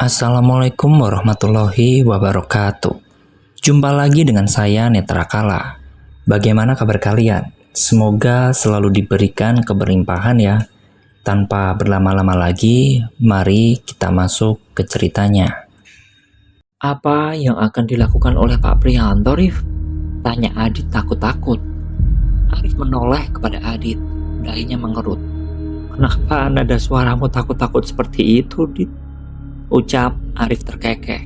Assalamualaikum warahmatullahi wabarakatuh. Jumpa lagi dengan saya Netra Kala. Bagaimana kabar kalian? Semoga selalu diberikan keberlimpahan ya. Tanpa berlama-lama lagi, mari kita masuk ke ceritanya. Apa yang akan dilakukan oleh Pak Prihanto, Rif? Tanya Adit takut-takut. Arif menoleh kepada Adit. Dahinya mengerut. Kenapa nada suaramu takut-takut seperti itu, Dit? Ucap Arif terkekeh.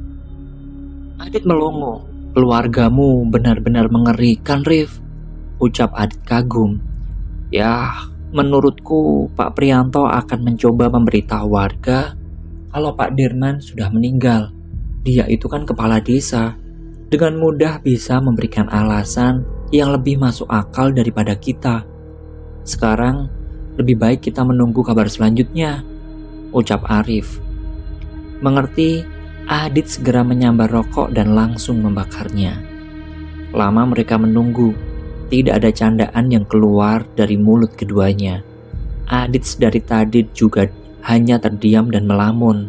Adit melongo. Keluargamu benar-benar mengerikan, Rif. Ucap Adit kagum. Ya, menurutku Pak Prihanto akan mencoba memberitahu warga kalau Pak Dirman sudah meninggal. Dia itu kan kepala desa. Dengan mudah bisa memberikan alasan yang lebih masuk akal daripada kita. Sekarang, lebih baik kita menunggu kabar selanjutnya, ucap Arif. Mengerti, Adit segera menyambar rokok dan langsung membakarnya. Lama mereka menunggu. Tidak ada candaan yang keluar dari mulut keduanya. Adit dari tadi juga hanya terdiam dan melamun.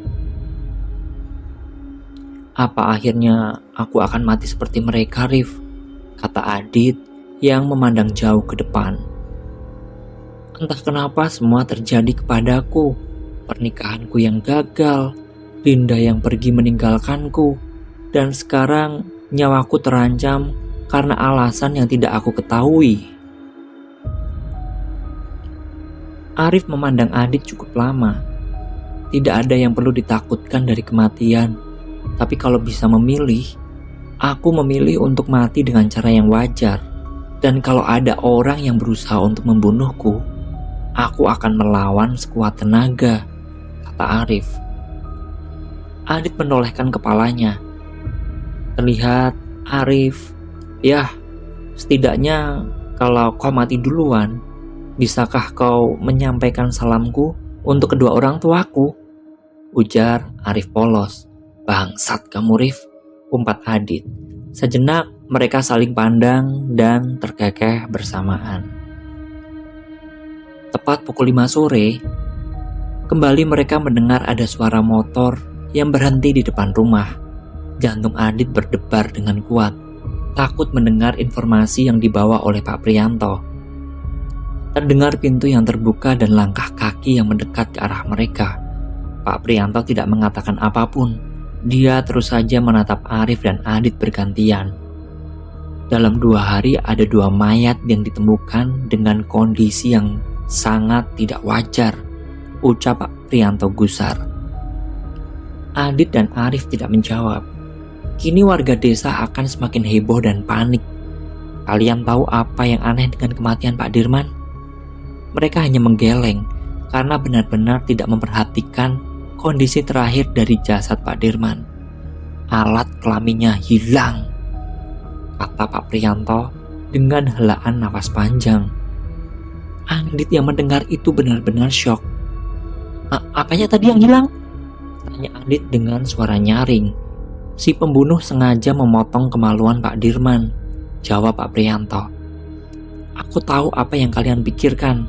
Apa akhirnya aku akan mati seperti mereka, Rif? Kata Adit yang memandang jauh ke depan. Entah kenapa semua terjadi kepadaku. Pernikahanku yang gagal, Linda yang pergi meninggalkanku, dan sekarang nyawaku terancam karena alasan yang tidak aku ketahui. Arif memandang Adit cukup lama. Tidak ada yang perlu ditakutkan dari kematian. Tapi kalau bisa memilih, aku memilih untuk mati dengan cara yang wajar. Dan kalau ada orang yang berusaha untuk membunuhku, aku akan melawan sekuat tenaga, kata Arif. Adit menolehkan kepalanya. Terlihat Arif, ya, setidaknya kalau kau mati duluan, bisakah kau menyampaikan salamku untuk kedua orang tuaku? Ujar Arif polos. Bangsat kamu, Rif, umpat Adit. Sejenak mereka saling pandang dan terkekeh bersamaan. Tepat pukul 5 sore, kembali mereka mendengar ada suara motor yang berhenti di depan rumah. Jantung Adit berdebar dengan kuat, takut mendengar informasi yang dibawa oleh Pak Prihanto. Terdengar pintu yang terbuka dan langkah kaki yang mendekat ke arah mereka. Pak Prihanto tidak mengatakan apapun. Dia terus saja menatap Arif dan Adit bergantian. Dalam 2 hari ada 2 mayat yang ditemukan dengan kondisi yang sangat tidak wajar, ucap Pak Prihanto gusar. Adit dan Arif tidak menjawab. Kini warga desa akan semakin heboh dan panik. Kalian tahu apa yang aneh dengan kematian Pak Dirman? Mereka hanya menggeleng karena benar-benar tidak memperhatikan kondisi terakhir dari jasad Pak Dirman. Alat kelaminnya hilang, kata Pak Prihanto dengan helaan nafas panjang. Adit yang mendengar itu benar-benar syok. Apanya tadi yang hilang? Tanya Adit dengan suara nyaring. Si pembunuh sengaja memotong kemaluan Pak Dirman, jawab Pak Prihanto. Aku tahu apa yang kalian pikirkan.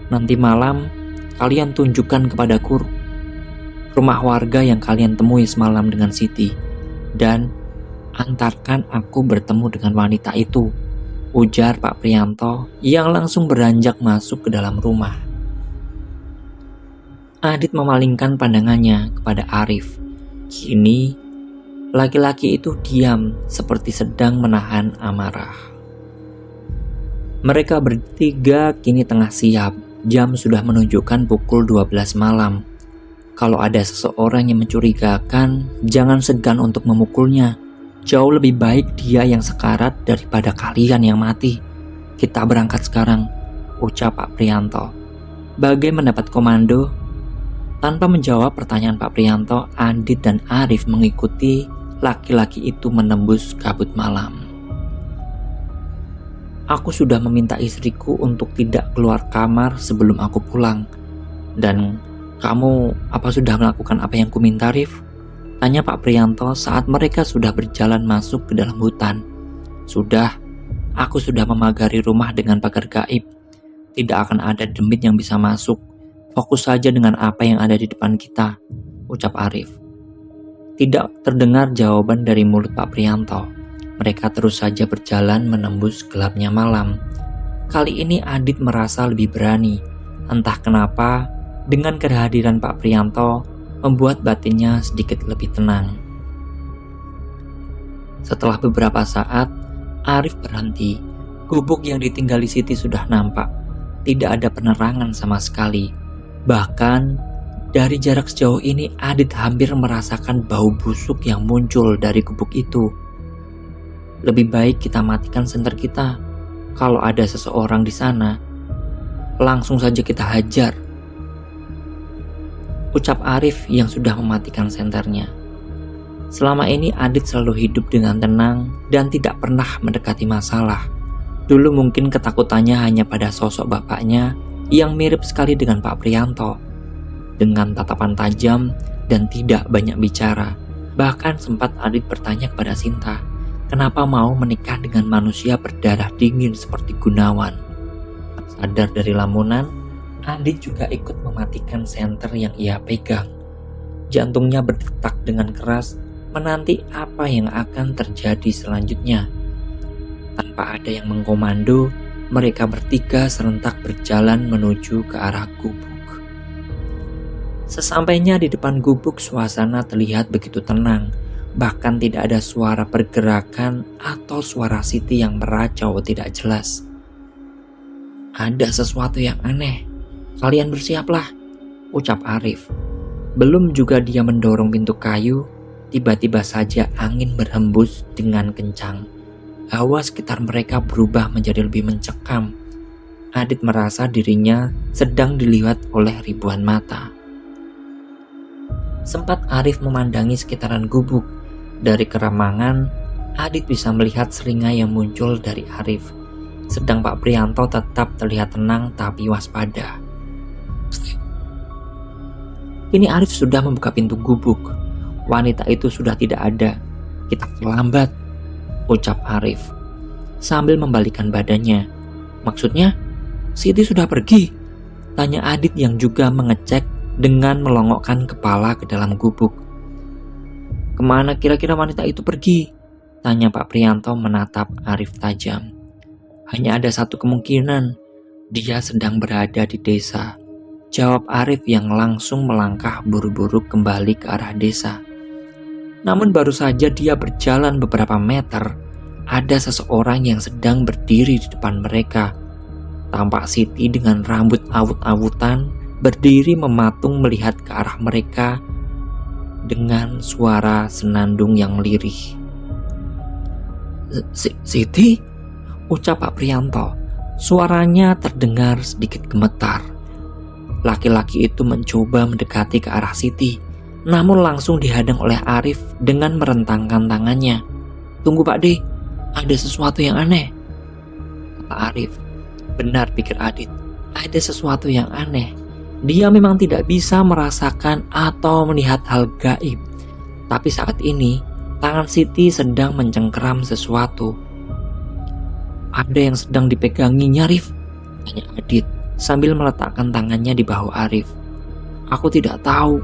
Nanti malam kalian tunjukkan kepadaku rumah warga yang kalian temui semalam dengan Siti, dan antarkan aku bertemu dengan wanita itu, ujar Pak Prihanto yang langsung beranjak masuk ke dalam rumah. Adit memalingkan pandangannya kepada Arif. Kini laki-laki itu diam seperti sedang menahan amarah. Mereka bertiga kini tengah siap. Jam sudah menunjukkan pukul 12 malam. Kalau ada seseorang yang mencurigakan, jangan segan untuk memukulnya. Jauh lebih baik dia yang sekarat daripada kalian yang mati. Kita berangkat sekarang, ucap Pak Prihanto. Bagai mendapat komando. Tanpa menjawab pertanyaan Pak Prihanto, Adit dan Arif mengikuti laki-laki itu menembus kabut malam. Aku sudah meminta istriku untuk tidak keluar kamar sebelum aku pulang. Dan kamu apa sudah melakukan apa yang kuminta, Rif? Tanya Pak Prihanto saat mereka sudah berjalan masuk ke dalam hutan. Sudah, aku sudah memagari rumah dengan pagar gaib. Tidak akan ada demit yang bisa masuk. Fokus saja dengan apa yang ada di depan kita, ucap Arif. Tidak terdengar jawaban dari mulut Pak Priyanto. Mereka terus saja berjalan menembus gelapnya malam. Kali ini Adit merasa lebih berani. Entah kenapa, dengan kehadiran Pak Priyanto membuat batinnya sedikit lebih tenang. Setelah beberapa saat, Arif berhenti. Gubuk yang ditinggali Siti sudah nampak. Tidak ada penerangan sama sekali. Bahkan dari jarak sejauh ini, Adit hampir merasakan bau busuk yang muncul dari gubuk itu. Lebih baik kita matikan senter kita. Kalau ada seseorang di sana, langsung saja kita hajar, ucap Arif yang sudah mematikan senternya. Selama ini Adit selalu hidup dengan tenang dan tidak pernah mendekati masalah. Dulu mungkin ketakutannya hanya pada sosok bapaknya yang mirip sekali dengan Pak Priyanto, dengan tatapan tajam dan tidak banyak bicara. Bahkan sempat Adit bertanya kepada Sinta, kenapa mau menikah dengan manusia berdarah dingin seperti Gunawan. Sadar dari lamunan, Adit juga ikut mematikan senter yang ia pegang. Jantungnya berdetak dengan keras, menanti apa yang akan terjadi selanjutnya. Tanpa ada yang mengkomando, mereka bertiga serentak berjalan menuju ke arah gubuk. Sesampainya di depan gubuk, suasana terlihat begitu tenang. Bahkan tidak ada suara pergerakan atau suara Siti yang meracau tidak jelas. Ada sesuatu yang aneh. Kalian bersiaplah, ucap Arif. Belum juga dia mendorong pintu kayu, tiba-tiba saja angin berhembus dengan kencang. Hawa sekitar mereka berubah menjadi lebih mencekam. Adit merasa dirinya sedang dilihat oleh ribuan mata. Sempat Arif memandangi sekitaran gubuk. Dari keramangan, Adit bisa melihat seringai yang muncul dari Arif. Sedang Pak Priyanto tetap terlihat tenang tapi waspada. Kini Arif sudah membuka pintu gubuk. Wanita itu sudah tidak ada. Kita terlambat, ucap Arif sambil membalikan badannya. Maksudnya, Siti sudah pergi? Tanya Adit yang juga mengecek dengan melongokkan kepala ke dalam gubuk. Kemana kira-kira wanita itu pergi? Tanya Pak Priyanto menatap Arif tajam. Hanya ada satu kemungkinan, dia sedang berada di desa, jawab Arif yang langsung melangkah buru-buru kembali ke arah desa. Namun baru saja dia berjalan beberapa meter, ada seseorang yang sedang berdiri di depan mereka. Tampak Siti dengan rambut awut-awutan berdiri mematung melihat ke arah mereka dengan suara senandung yang lirih. Siti? Ucap Pak Priyanto. Suaranya terdengar sedikit gemetar. Laki-laki itu mencoba mendekati ke arah Siti, namun langsung dihadang oleh Arif dengan merentangkan tangannya. Tunggu Pak D, ada sesuatu yang aneh, kata Arif. Benar, pikir Adit, ada sesuatu yang aneh. Dia memang tidak bisa merasakan atau melihat hal gaib. Tapi saat ini, tangan Siti sedang mencengkeram sesuatu. Ada yang sedang dipeganginya, Arif? Tanya Adit sambil meletakkan tangannya di bahu Arif. Aku tidak tahu,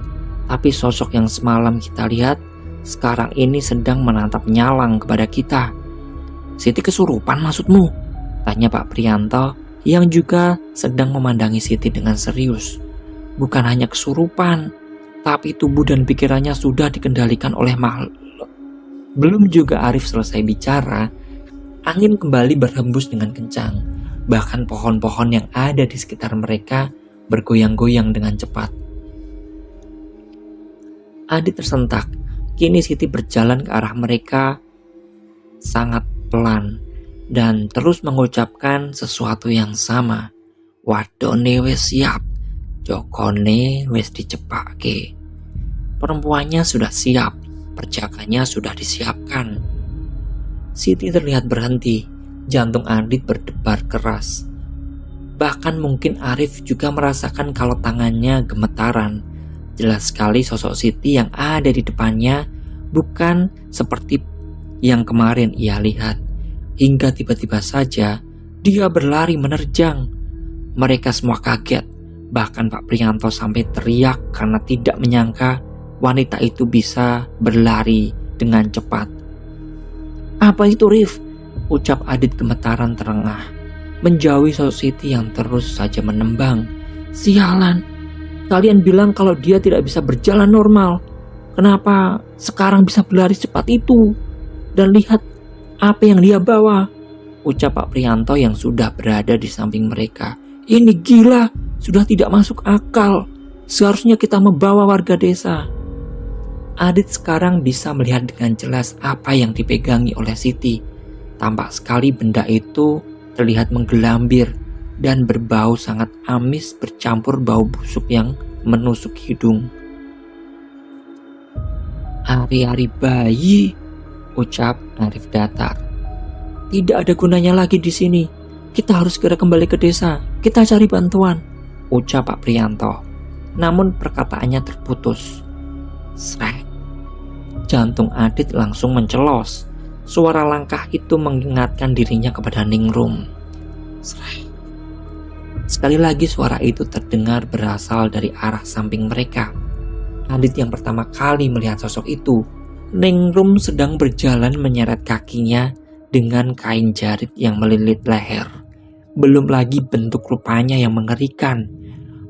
tapi sosok yang semalam kita lihat sekarang ini sedang menatap nyalang kepada kita. Siti kesurupan maksudmu? Tanya Pak Priyanto yang juga sedang memandangi Siti dengan serius. Bukan hanya kesurupan, tapi tubuh dan pikirannya sudah dikendalikan oleh makhluk. Belum juga Arif selesai bicara, angin kembali berhembus dengan kencang. Bahkan pohon-pohon yang ada di sekitar mereka bergoyang-goyang dengan cepat. Adit tersentak. Kini Siti berjalan ke arah mereka sangat pelan dan terus mengucapkan sesuatu yang sama. Wadone wis siap, jokone wis dicepake. Perempuannya sudah siap, perjakanya sudah disiapkan. Siti terlihat berhenti, jantung Adit berdebar keras. Bahkan mungkin Arif juga merasakan kalau tangannya gemetaran. Jelas sekali sosok Siti yang ada di depannya bukan seperti yang kemarin ia lihat. Hingga tiba-tiba saja dia berlari menerjang. Mereka semua kaget. Bahkan Pak Priyanto sampai teriak karena tidak menyangka wanita itu bisa berlari dengan cepat. "Apa itu, Rif?" ucap Adit gemetaran terengah, menjauhi sosok Siti yang terus saja menembang. "Sialan, kalian bilang kalau dia tidak bisa berjalan normal. Kenapa sekarang bisa berlari cepat itu? Dan lihat apa yang dia bawa," ucap Pak Prianto yang sudah berada di samping mereka. "Ini gila, sudah tidak masuk akal. Seharusnya kita membawa warga desa." Adit sekarang bisa melihat dengan jelas apa yang dipegangi oleh Siti. Tampak sekali benda itu terlihat menggelambir dan berbau sangat amis bercampur bau busuk yang menusuk hidung. "Ari-ari bayi," ucap Arif datar. "Tidak ada gunanya lagi di sini. Kita harus segera kembali ke desa. Kita cari bantuan," ucap Pak Prianto. Namun perkataannya terputus. Srek. Jantung Adit langsung mencelos. Suara langkah itu mengingatkan dirinya kepada Ningrum. Srek. Sekali lagi suara itu terdengar berasal dari arah samping mereka. Adit yang pertama kali melihat sosok itu. Ningrum sedang berjalan menyeret kakinya dengan kain jarit yang melilit leher. Belum lagi bentuk rupanya yang mengerikan.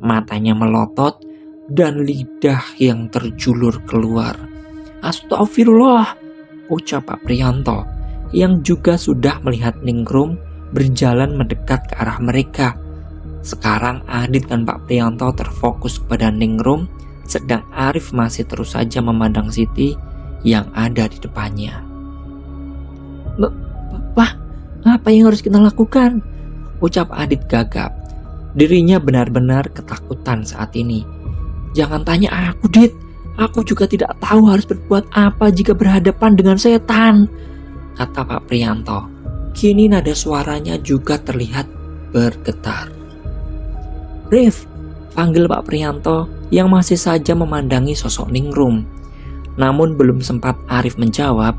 Matanya melotot dan lidah yang terjulur keluar. "Astagfirullah," ucap Pak Prianto yang juga sudah melihat Ningrum berjalan mendekat ke arah mereka. Sekarang Adit dan Pak Prianto terfokus kepada Ningrum, sedang Arif masih terus saja memandang Siti yang ada di depannya. "Pak, apa yang harus kita lakukan?" ucap Adit gagap. Dirinya benar-benar ketakutan saat ini. "Jangan tanya aku, Dit. Aku juga tidak tahu harus berbuat apa jika berhadapan dengan setan," kata Pak Prianto. Kini nada suaranya juga terlihat bergetar. "Rif," panggil Pak Prianto yang masih saja memandangi sosok Ningrum. Namun belum sempat Arif menjawab,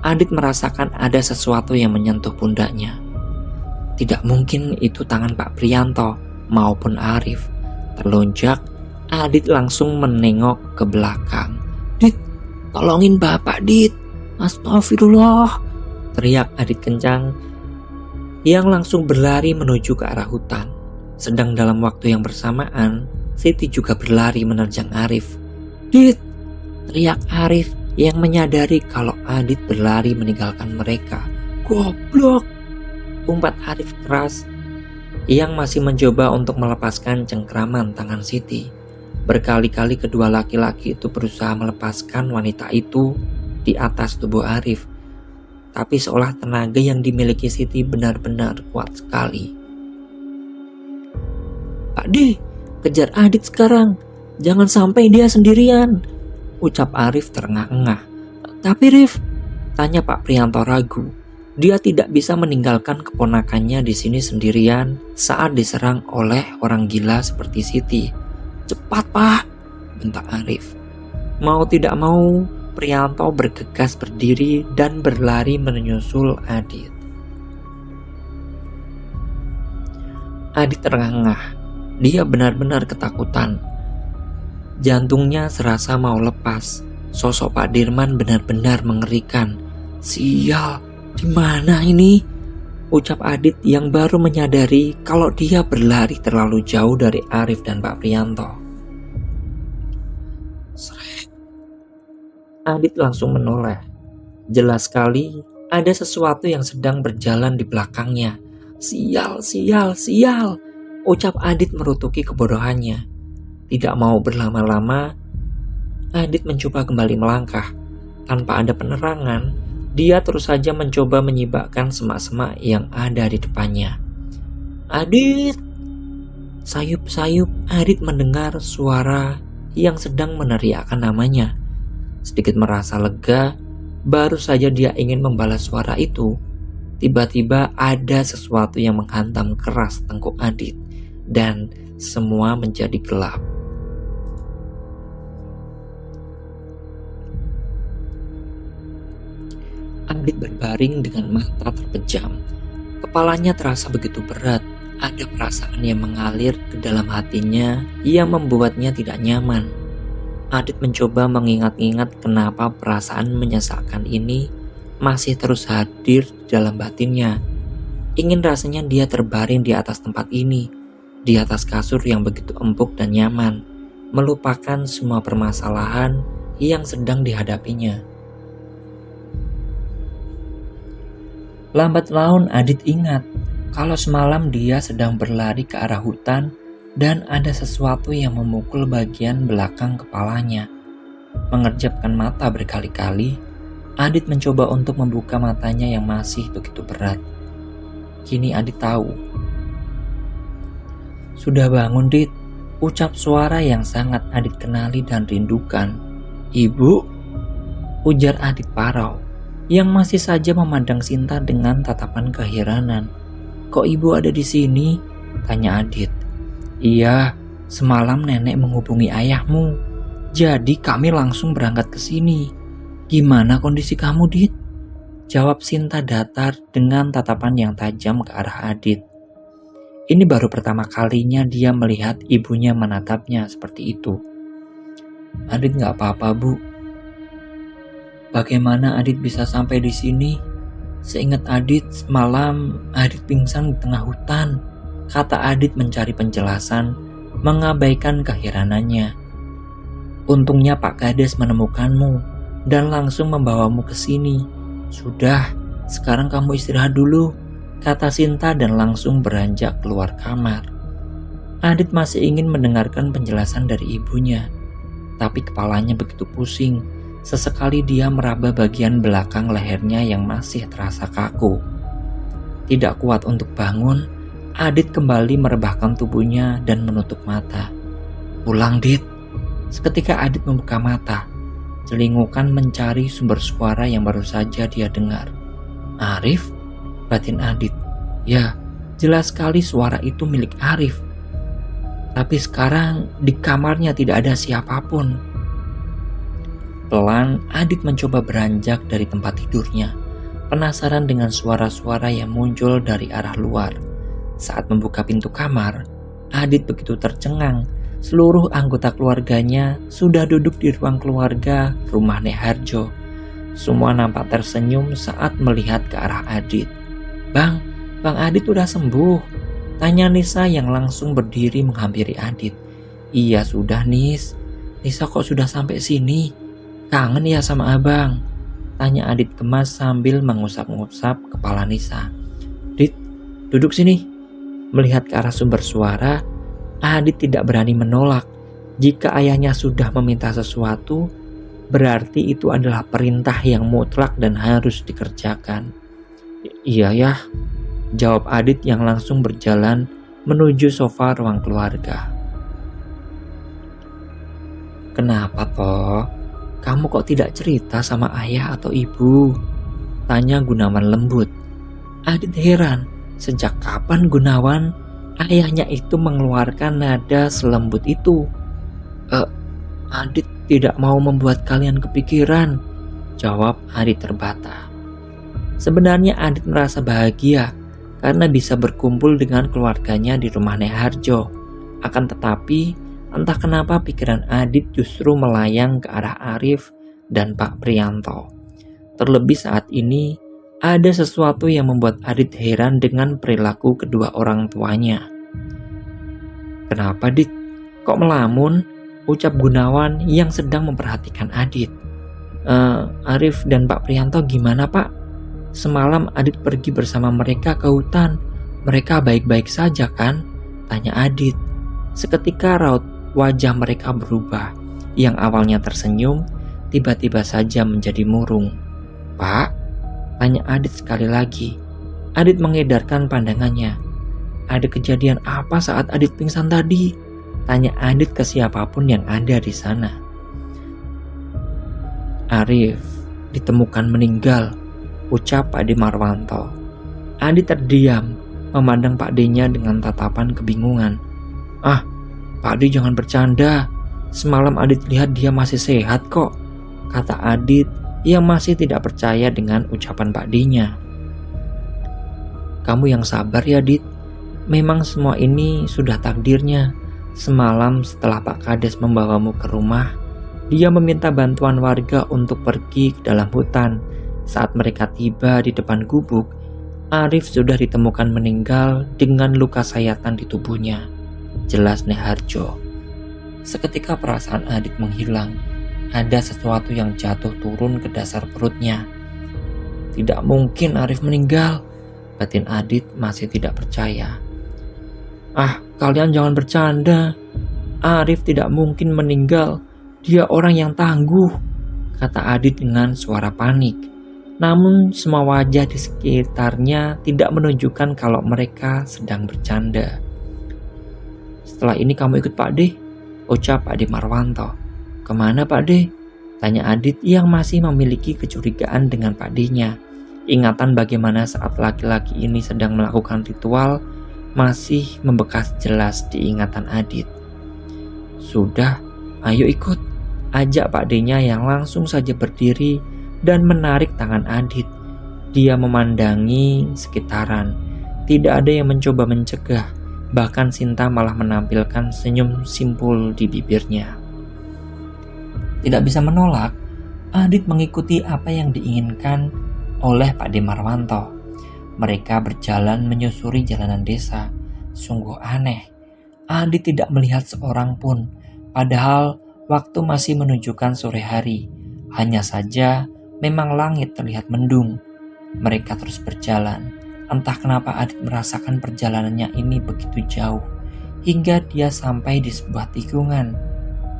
Adit merasakan ada sesuatu yang menyentuh pundaknya. Tidak mungkin itu tangan Pak Prianto maupun Arif. Terlonjak, Adit langsung menengok ke belakang. "Dit, tolongin Bapak, Dit. Astagfirullah," teriak Adit kencang yang langsung berlari menuju ke arah hutan. Sedang dalam waktu yang bersamaan, Siti juga berlari menerjang Arif. "Dit!" teriak Arif yang menyadari kalau Adit berlari meninggalkan mereka. "Goblok!" umpat Arif keras yang masih mencoba untuk melepaskan cengkraman tangan Siti. Berkali-kali kedua laki-laki itu berusaha melepaskan wanita itu di atas tubuh Arif. Tapi seolah tenaga yang dimiliki Siti benar-benar kuat sekali. "Pak D, kejar Adit sekarang. Jangan sampai dia sendirian," ucap Arif terengah-engah. "Tapi Rif," tanya Pak Prianto ragu. Dia tidak bisa meninggalkan keponakannya di sini sendirian saat diserang oleh orang gila seperti Siti. "Cepat, Pak," bentak Arif. Mau tidak mau, Prianto bergegas berdiri dan berlari menyusul Adit. Adit terengah. Dia benar-benar ketakutan. Jantungnya serasa mau lepas. Sosok Pak Dirman benar-benar mengerikan. "Sial, di mana ini?" ucap Adit yang baru menyadari kalau dia berlari terlalu jauh dari Arif dan Pak Prianto. Srek. Adit langsung menoleh. Jelas sekali ada sesuatu yang sedang berjalan di belakangnya. "Sial, sial, sial," ucap Adit merutuki kebodohannya. Tidak mau berlama-lama, Adit mencoba kembali melangkah. Tanpa ada penerangan, dia terus saja mencoba menyibakkan semak-semak yang ada di depannya. "Adit!" Sayup-sayup Adit mendengar suara yang sedang meneriakkan namanya. Sedikit merasa lega, baru saja dia ingin membalas suara itu. Tiba-tiba ada sesuatu yang menghantam keras tengkuk Adit, dan semua menjadi gelap. Adit berbaring dengan mata terpejam. Kepalanya terasa begitu berat. Ada perasaan yang mengalir ke dalam hatinya yang membuatnya tidak nyaman. Adit mencoba mengingat-ingat kenapa perasaan menyesalkan ini masih terus hadir di dalam batinnya. Ingin rasanya dia terbaring di atas tempat ini, di atas kasur yang begitu empuk dan nyaman, melupakan semua permasalahan yang sedang dihadapinya. Lambat laun Adit ingat kalau semalam dia sedang berlari ke arah hutan dan ada sesuatu yang memukul bagian belakang kepalanya. Mengerjapkan mata berkali-kali, Adit mencoba untuk membuka matanya yang masih begitu berat. Kini Adit tahu. "Sudah bangun, Dit," ucap suara yang sangat Adit kenali dan rindukan. "Ibu?" ujar Adit parau, yang masih saja memandang Sinta dengan tatapan keheranan. "Kok ibu ada di sini?" tanya Adit. "Iya, semalam nenek menghubungi ayahmu. Jadi kami langsung berangkat ke sini. Gimana kondisi kamu, Dit?" jawab Sinta datar dengan tatapan yang tajam ke arah Adit. Ini baru pertama kalinya dia melihat ibunya menatapnya seperti itu. "Adit nggak apa-apa, Bu." "Bagaimana Adit bisa sampai di sini? Seingat Adit, semalam Adit pingsan di tengah hutan," kata Adit mencari penjelasan, mengabaikan keheranannya. "Untungnya Pak Kades menemukanmu dan langsung membawamu ke sini. Sudah, sekarang kamu istirahat dulu," kata Sinta dan langsung beranjak keluar kamar. Adit masih ingin mendengarkan penjelasan dari ibunya, tapi kepalanya begitu pusing. Sesekali dia meraba bagian belakang lehernya yang masih terasa kaku. Tidak kuat untuk bangun, Adit kembali merebahkan tubuhnya dan menutup mata. "Pulang, Dit." Seketika Adit membuka mata, celingukan mencari sumber suara yang baru saja dia dengar. "Arif?" batin Adit. Ya, jelas sekali suara itu milik Arif. Tapi sekarang di kamarnya tidak ada siapapun. Pelan, Adit mencoba beranjak dari tempat tidurnya, penasaran dengan suara-suara yang muncul dari arah luar. Saat membuka pintu kamar, Adit begitu tercengang. Seluruh anggota keluarganya sudah duduk di ruang keluarga rumah Nek Harjo. Semua nampak tersenyum saat melihat ke arah Adit. Bang Adit udah sembuh?" tanya Nisa yang langsung berdiri menghampiri Adit. "Iya sudah, Nis. Nisa kok sudah sampai sini? Kangen ya sama abang?" tanya Adit gemas sambil mengusap-ngusap kepala Nisa. "Dit, duduk sini." Melihat ke arah sumber suara, Adit tidak berani menolak. Jika ayahnya sudah meminta sesuatu, berarti itu adalah perintah yang mutlak dan harus dikerjakan. "Iya ya," jawab Adit yang langsung berjalan menuju sofa ruang keluarga. "Kenapa toh? Kamu kok tidak cerita sama ayah atau ibu?" tanya Gunawan lembut. Adit heran, sejak kapan Gunawan, ayahnya itu mengeluarkan nada selembut itu. Adit tidak mau membuat kalian kepikiran," jawab Adit terbata. Sebenarnya Adit merasa bahagia karena bisa berkumpul dengan keluarganya di rumah Nek Harjo. Akan tetapi, entah kenapa pikiran Adit justru melayang ke arah Arif dan Pak Prianto. Terlebih saat ini, ada sesuatu yang membuat Adit heran dengan perilaku kedua orang tuanya. "Kenapa, Dit? Kok melamun?" ucap Gunawan yang sedang memperhatikan Adit. Arif dan Pak Prianto gimana, Pak? Semalam Adit pergi bersama mereka ke hutan. Mereka baik-baik saja kan?" tanya Adit. Seketika raut wajah mereka berubah. Yang awalnya tersenyum, tiba-tiba saja menjadi murung. "Pak?" tanya Adit sekali lagi. Adit mengedarkan pandangannya. "Ada kejadian apa saat Adit pingsan tadi?" tanya Adit ke siapapun yang ada di sana. "Arif ditemukan meninggal," ucap Pak D Marwanto. Adit terdiam, memandang Pak D-nya dengan tatapan kebingungan. Pak D jangan bercanda. Semalam Adit lihat dia masih sehat kok," kata Adit yang masih tidak percaya dengan ucapan Pak D-nya. "Kamu yang sabar ya, Dit. Memang semua ini sudah takdirnya. Semalam setelah Pak Kades membawamu ke rumah, Dia meminta bantuan warga untuk pergi ke dalam hutan. Saat mereka tiba di depan gubuk, Arif sudah ditemukan meninggal dengan luka sayatan di tubuhnya. Jelas Neharjo. Seketika perasaan Adit menghilang. Ada sesuatu yang jatuh turun ke dasar perutnya. Tidak mungkin Arif meninggal. Batin Adit masih tidak percaya. Ah, kalian jangan bercanda. Arif tidak mungkin meninggal. Dia orang yang tangguh, kata Adit dengan suara panik. Namun semua wajah di sekitarnya tidak menunjukkan kalau mereka sedang bercanda. Setelah ini kamu ikut Pak D, ucap Pak D Marwanto. Kemana Pak D? Tanya Adit yang masih memiliki kecurigaan dengan Pak D-nya. Ingatan bagaimana saat laki-laki ini sedang melakukan ritual masih membekas jelas di ingatan Adit. Sudah, ayo ikut, ajak Pak D-nya yang langsung saja berdiri dan menarik tangan Adit. Dia memandangi sekitaran. Tidak ada yang mencoba mencegah. Bahkan Sinta malah menampilkan senyum simpul di bibirnya. Tidak bisa menolak, Adit mengikuti apa yang diinginkan oleh Pak D Marwanto. Mereka berjalan menyusuri jalanan desa. Sungguh aneh. Adit tidak melihat seorang pun. Padahal waktu masih menunjukkan sore hari. Hanya saja memang langit terlihat mendung. Mereka terus berjalan. Entah kenapa Adit merasakan perjalanannya ini begitu jauh. Hingga dia sampai di sebuah tikungan.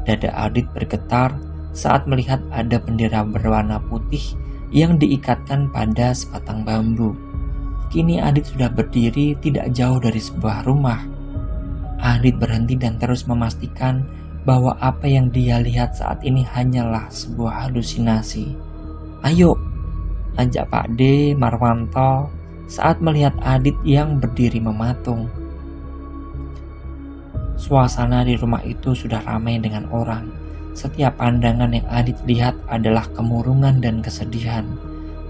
Dada Adit bergetar saat melihat ada bendera berwarna putih yang diikatkan pada sebatang bambu. Kini Adit sudah berdiri tidak jauh dari sebuah rumah. Adit berhenti dan terus memastikan bahwa apa yang dia lihat saat ini hanyalah sebuah halusinasi. Ayo, ajak Pak D Marwanto saat melihat Adit yang berdiri mematung. Suasana di rumah itu sudah ramai dengan orang. Setiap pandangan yang Adit lihat adalah kemurungan dan kesedihan.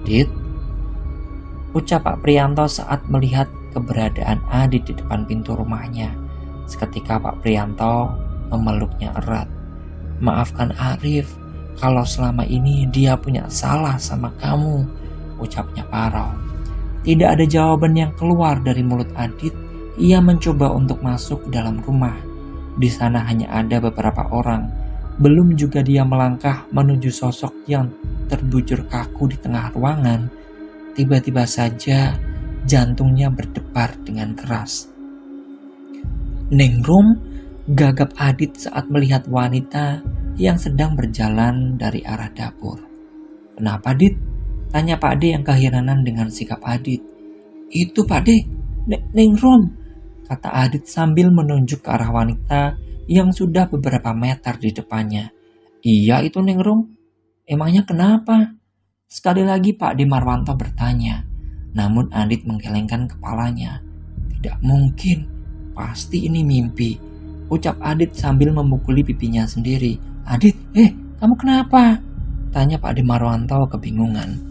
Dit, ucap Pak Prianto saat melihat keberadaan Adit di depan pintu rumahnya. Seketika Pak Prianto memeluknya erat. Maafkan Arif, kalau selama ini dia punya salah sama kamu, ucapnya parau. Tidak ada jawaban yang keluar dari mulut Adit. Ia mencoba untuk masuk ke dalam rumah. Di sana hanya ada beberapa orang. Belum juga dia melangkah menuju sosok yang terbujur kaku di tengah ruangan. Tiba-tiba saja jantungnya berdebar dengan keras. Ningrum, gagap Adit saat melihat wanita yang sedang berjalan dari arah dapur. Kenapa, Dit? Tanya Pak D yang keheranan dengan sikap Adit. Itu Pak D, Ningrum, kata Adit sambil menunjuk ke arah wanita yang sudah beberapa meter di depannya. Iya itu Ningrum, emangnya kenapa? Sekali lagi Pak D Marwanto bertanya. Namun Adit menggelengkan kepalanya. Tidak mungkin. Pasti ini mimpi, ucap Adit sambil memukuli pipinya sendiri. Adit, kamu kenapa? Tanya Pak D Marwanto kebingungan.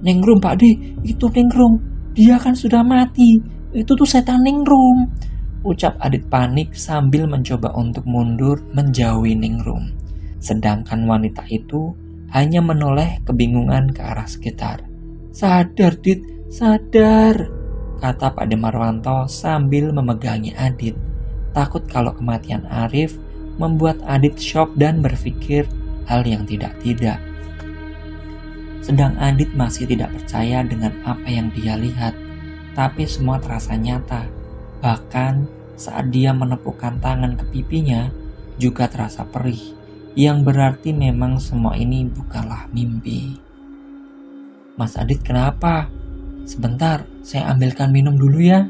Ningrum Pak D, itu Ningrum. Dia kan sudah mati. Itu tuh setan Ningrum, ucap Adit panik sambil mencoba untuk mundur menjauhi Ningrum. Sedangkan wanita itu hanya menoleh kebingungan ke arah sekitar. Sadar Dit, sadar, kata Pak D Marwanto sambil memegangi Adit. Takut kalau kematian Arif membuat Adit shock dan berpikir hal yang tidak-tidak. Sedang Adit masih tidak percaya dengan apa yang dia lihat. Tapi semua terasa nyata. Bahkan saat dia menepukkan tangan ke pipinya juga terasa perih. Yang berarti memang semua ini bukanlah mimpi. Mas Adit kenapa? Sebentar, saya ambilkan minum dulu ya,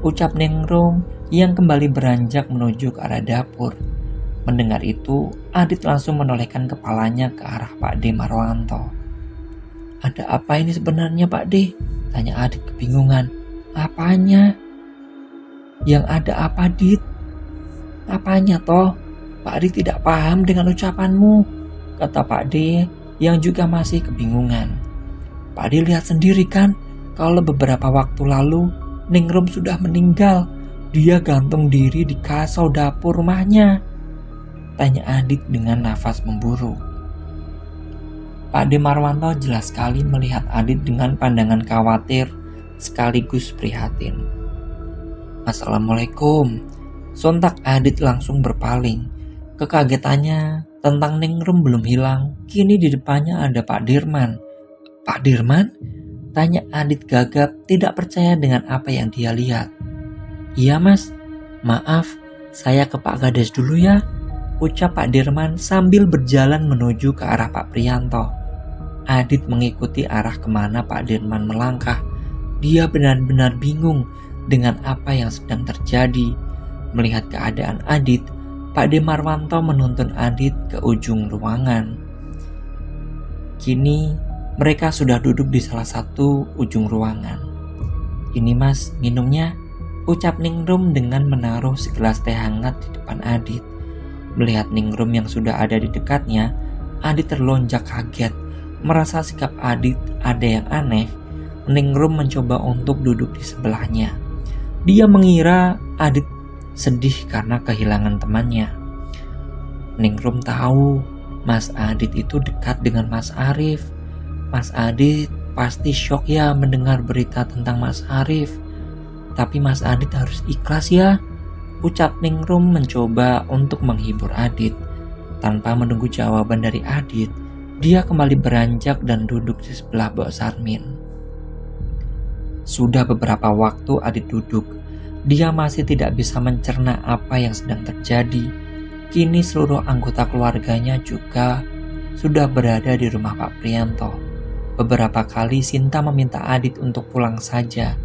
ucap Ningrum yang kembali beranjak menuju ke arah dapur. Mendengar itu, Adit langsung menolehkan kepalanya ke arah Pak D Marwanto. Ada apa ini sebenarnya Pak D? Tanya Adit kebingungan. Apanya? Yang ada apa Dit? Apanya toh? Pak D tidak paham dengan ucapanmu, kata Pak D yang juga masih kebingungan. Pak D lihat sendiri kan, kalau beberapa waktu lalu Ningrum sudah meninggal. Dia gantung diri di kasau dapur rumahnya. Tanya Adit dengan nafas memburu. Pak De Marwanto jelas sekali melihat Adit dengan pandangan khawatir sekaligus prihatin. Assalamualaikum. Sontak Adit langsung berpaling. Kekagetannya tentang Ningrum belum hilang. Kini di depannya ada Pak Dirman. Pak Dirman? Tanya Adit gagap, tidak percaya dengan apa yang dia lihat. Iya mas, maaf, saya ke Pak Kades dulu ya, ucap Pak Dirman sambil berjalan menuju ke arah Pak Prianto. Adit mengikuti arah kemana Pak Dirman melangkah. Dia benar-benar bingung dengan apa yang sedang terjadi. Melihat keadaan Adit, Pak De Marwanto menuntun Adit ke ujung ruangan. Kini mereka sudah duduk di salah satu ujung ruangan. Ini mas, minumnya, ucap Ningrum dengan menaruh segelas teh hangat di depan Adit. Melihat Ningrum yang sudah ada di dekatnya, Adit terlonjak kaget. Merasa sikap Adit ada yang aneh, Ningrum mencoba untuk duduk di sebelahnya. Dia mengira Adit sedih karena kehilangan temannya. Ningrum tahu Mas Adit itu dekat dengan Mas Arif. Mas Adit pasti syok ya mendengar berita tentang Mas Arif. Tapi Mas Adit harus ikhlas ya, ucap Ningrum mencoba untuk menghibur Adit. Tanpa menunggu jawaban dari Adit, dia kembali beranjak dan duduk di sebelah Mbok Sarmin. Sudah beberapa waktu Adit duduk. Dia masih tidak bisa mencerna apa yang sedang terjadi. Kini seluruh anggota keluarganya juga sudah berada di rumah Pak Prianto. Beberapa kali Sinta meminta Adit untuk pulang saja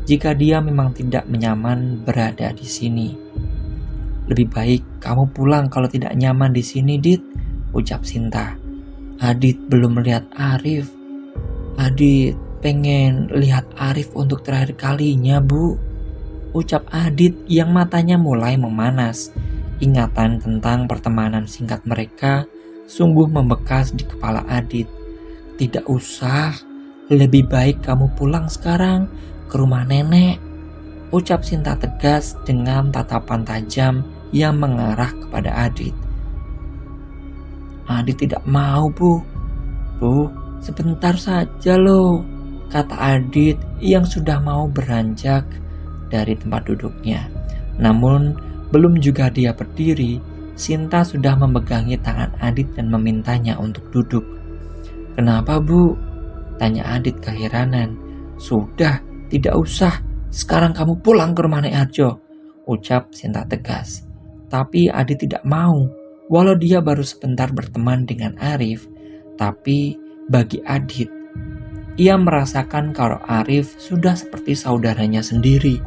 jika dia memang tidak nyaman berada di sini. Lebih baik kamu pulang kalau tidak nyaman di sini, Dit, ucap Sinta. Adit belum melihat Arif. Adit pengen lihat Arif untuk terakhir kalinya, Bu, ucap Adit yang matanya mulai memanas. Ingatan tentang pertemanan singkat mereka sungguh membekas di kepala Adit. Tidak usah, lebih baik kamu pulang sekarang ke rumah nenek, ucap Sinta tegas dengan tatapan tajam yang mengarah kepada Adit. Adit tidak mau, Bu. Bu, sebentar saja loh, kata Adit yang sudah mau beranjak dari tempat duduknya. Namun, belum juga dia berdiri, Sinta sudah memegangi tangan Adit dan memintanya untuk duduk. Kenapa, Bu? Tanya Adit keheranan. Sudah, tidak usah. Sekarang kamu pulang ke rumah Nek Harjo, ucap Sinta tegas. Tapi Adit tidak mau. Walau dia baru sebentar berteman dengan Arif, tapi bagi Adit, ia merasakan kalau Arif sudah seperti saudaranya sendiri.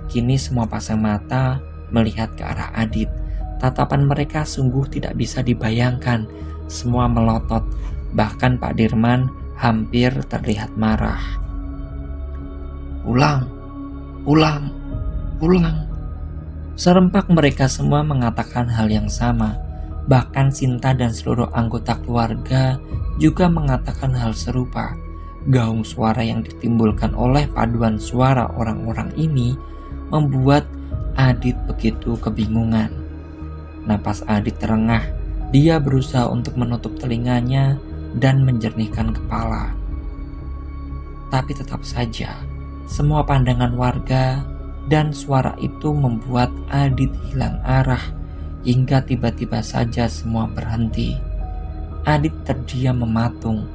Kini semua pasang mata melihat ke arah Adit. Tatapan mereka sungguh tidak bisa dibayangkan. Semua melotot, bahkan Pak Dirman hampir terlihat marah. Pulang, pulang, pulang. Serempak mereka semua mengatakan hal yang sama. Bahkan Sinta dan seluruh anggota keluarga juga mengatakan hal serupa. Gaung suara yang ditimbulkan oleh paduan suara orang-orang ini membuat Adit begitu kebingungan. Napas Adit terengah. Dia berusaha untuk menutup telinganya dan menjernihkan kepala. Tapi tetap saja, semua pandangan warga dan suara itu membuat Adit hilang arah. Hingga tiba-tiba saja semua berhenti. Adit terdiam mematung.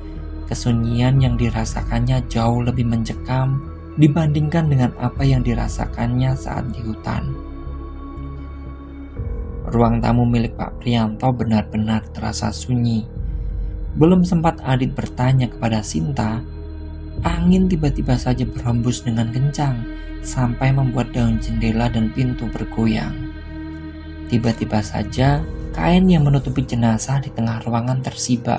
Kesunyian yang dirasakannya jauh lebih mencekam dibandingkan dengan apa yang dirasakannya saat di hutan. Ruang tamu milik Pak Prianto benar-benar terasa sunyi. Belum sempat Adit bertanya kepada Sinta, angin tiba-tiba saja berhembus dengan kencang sampai membuat daun jendela dan pintu bergoyang. Tiba-tiba saja kain yang menutupi jenazah di tengah ruangan tersibak.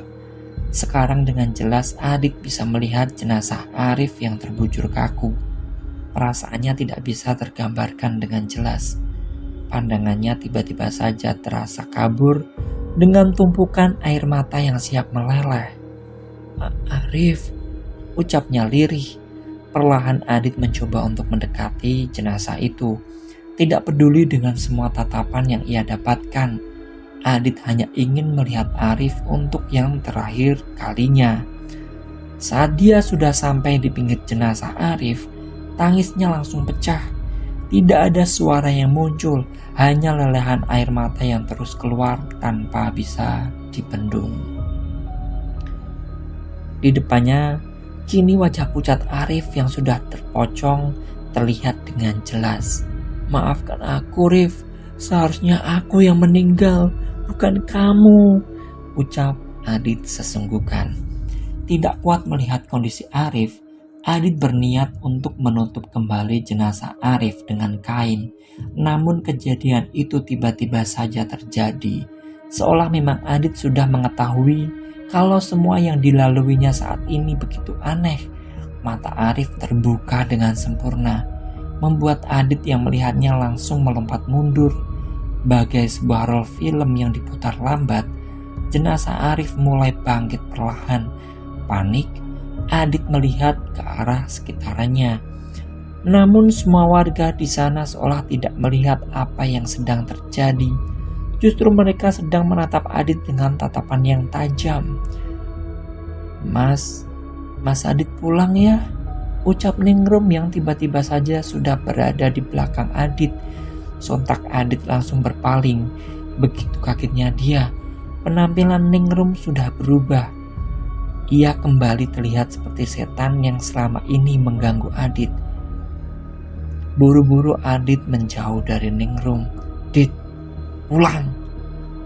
Sekarang dengan jelas Adit bisa melihat jenazah Arif yang terbujur kaku. Perasaannya tidak bisa tergambarkan dengan jelas. Pandangannya tiba-tiba saja terasa kabur dengan tumpukan air mata yang siap meleleh. Arif, ucapnya lirih. Perlahan Adit mencoba untuk mendekati jenazah itu. Tidak peduli dengan semua tatapan yang ia dapatkan. Adit hanya ingin melihat Arif untuk yang terakhir kalinya. Saat dia sudah sampai di pinggir jenazah Arif, tangisnya langsung pecah. Tidak ada suara yang muncul, hanya lelehan air mata yang terus keluar tanpa bisa dibendung. Di depannya, kini wajah pucat Arif yang sudah terpocong terlihat dengan jelas. "Maafkan aku, Rif. Seharusnya aku yang meninggal, bukan kamu," ucap Adit sesenggukan. Tidak kuat melihat kondisi Arif, Adit berniat untuk menutup kembali jenazah Arif dengan kain. Namun kejadian itu tiba-tiba saja terjadi. Seolah memang Adit sudah mengetahui kalau semua yang dilaluinya saat ini begitu aneh. Mata Arif terbuka dengan sempurna, membuat Adit yang melihatnya langsung melompat mundur. Bagai sebuah rol film yang diputar lambat, jenazah Arif mulai bangkit perlahan. Panik, Adit melihat ke arah sekitarannya. Namun semua warga di sana seolah tidak melihat apa yang sedang terjadi. Justru mereka sedang menatap Adit dengan tatapan yang tajam. Mas Adit pulang ya," ucap Ningrum yang tiba-tiba saja sudah berada di belakang Adit. Sontak Adit langsung berpaling. Begitu kagetnya dia, penampilan Ningrum sudah berubah. Ia kembali terlihat seperti setan yang selama ini mengganggu Adit. Buru-buru Adit menjauh dari Ningrum. "Dit, pulang,"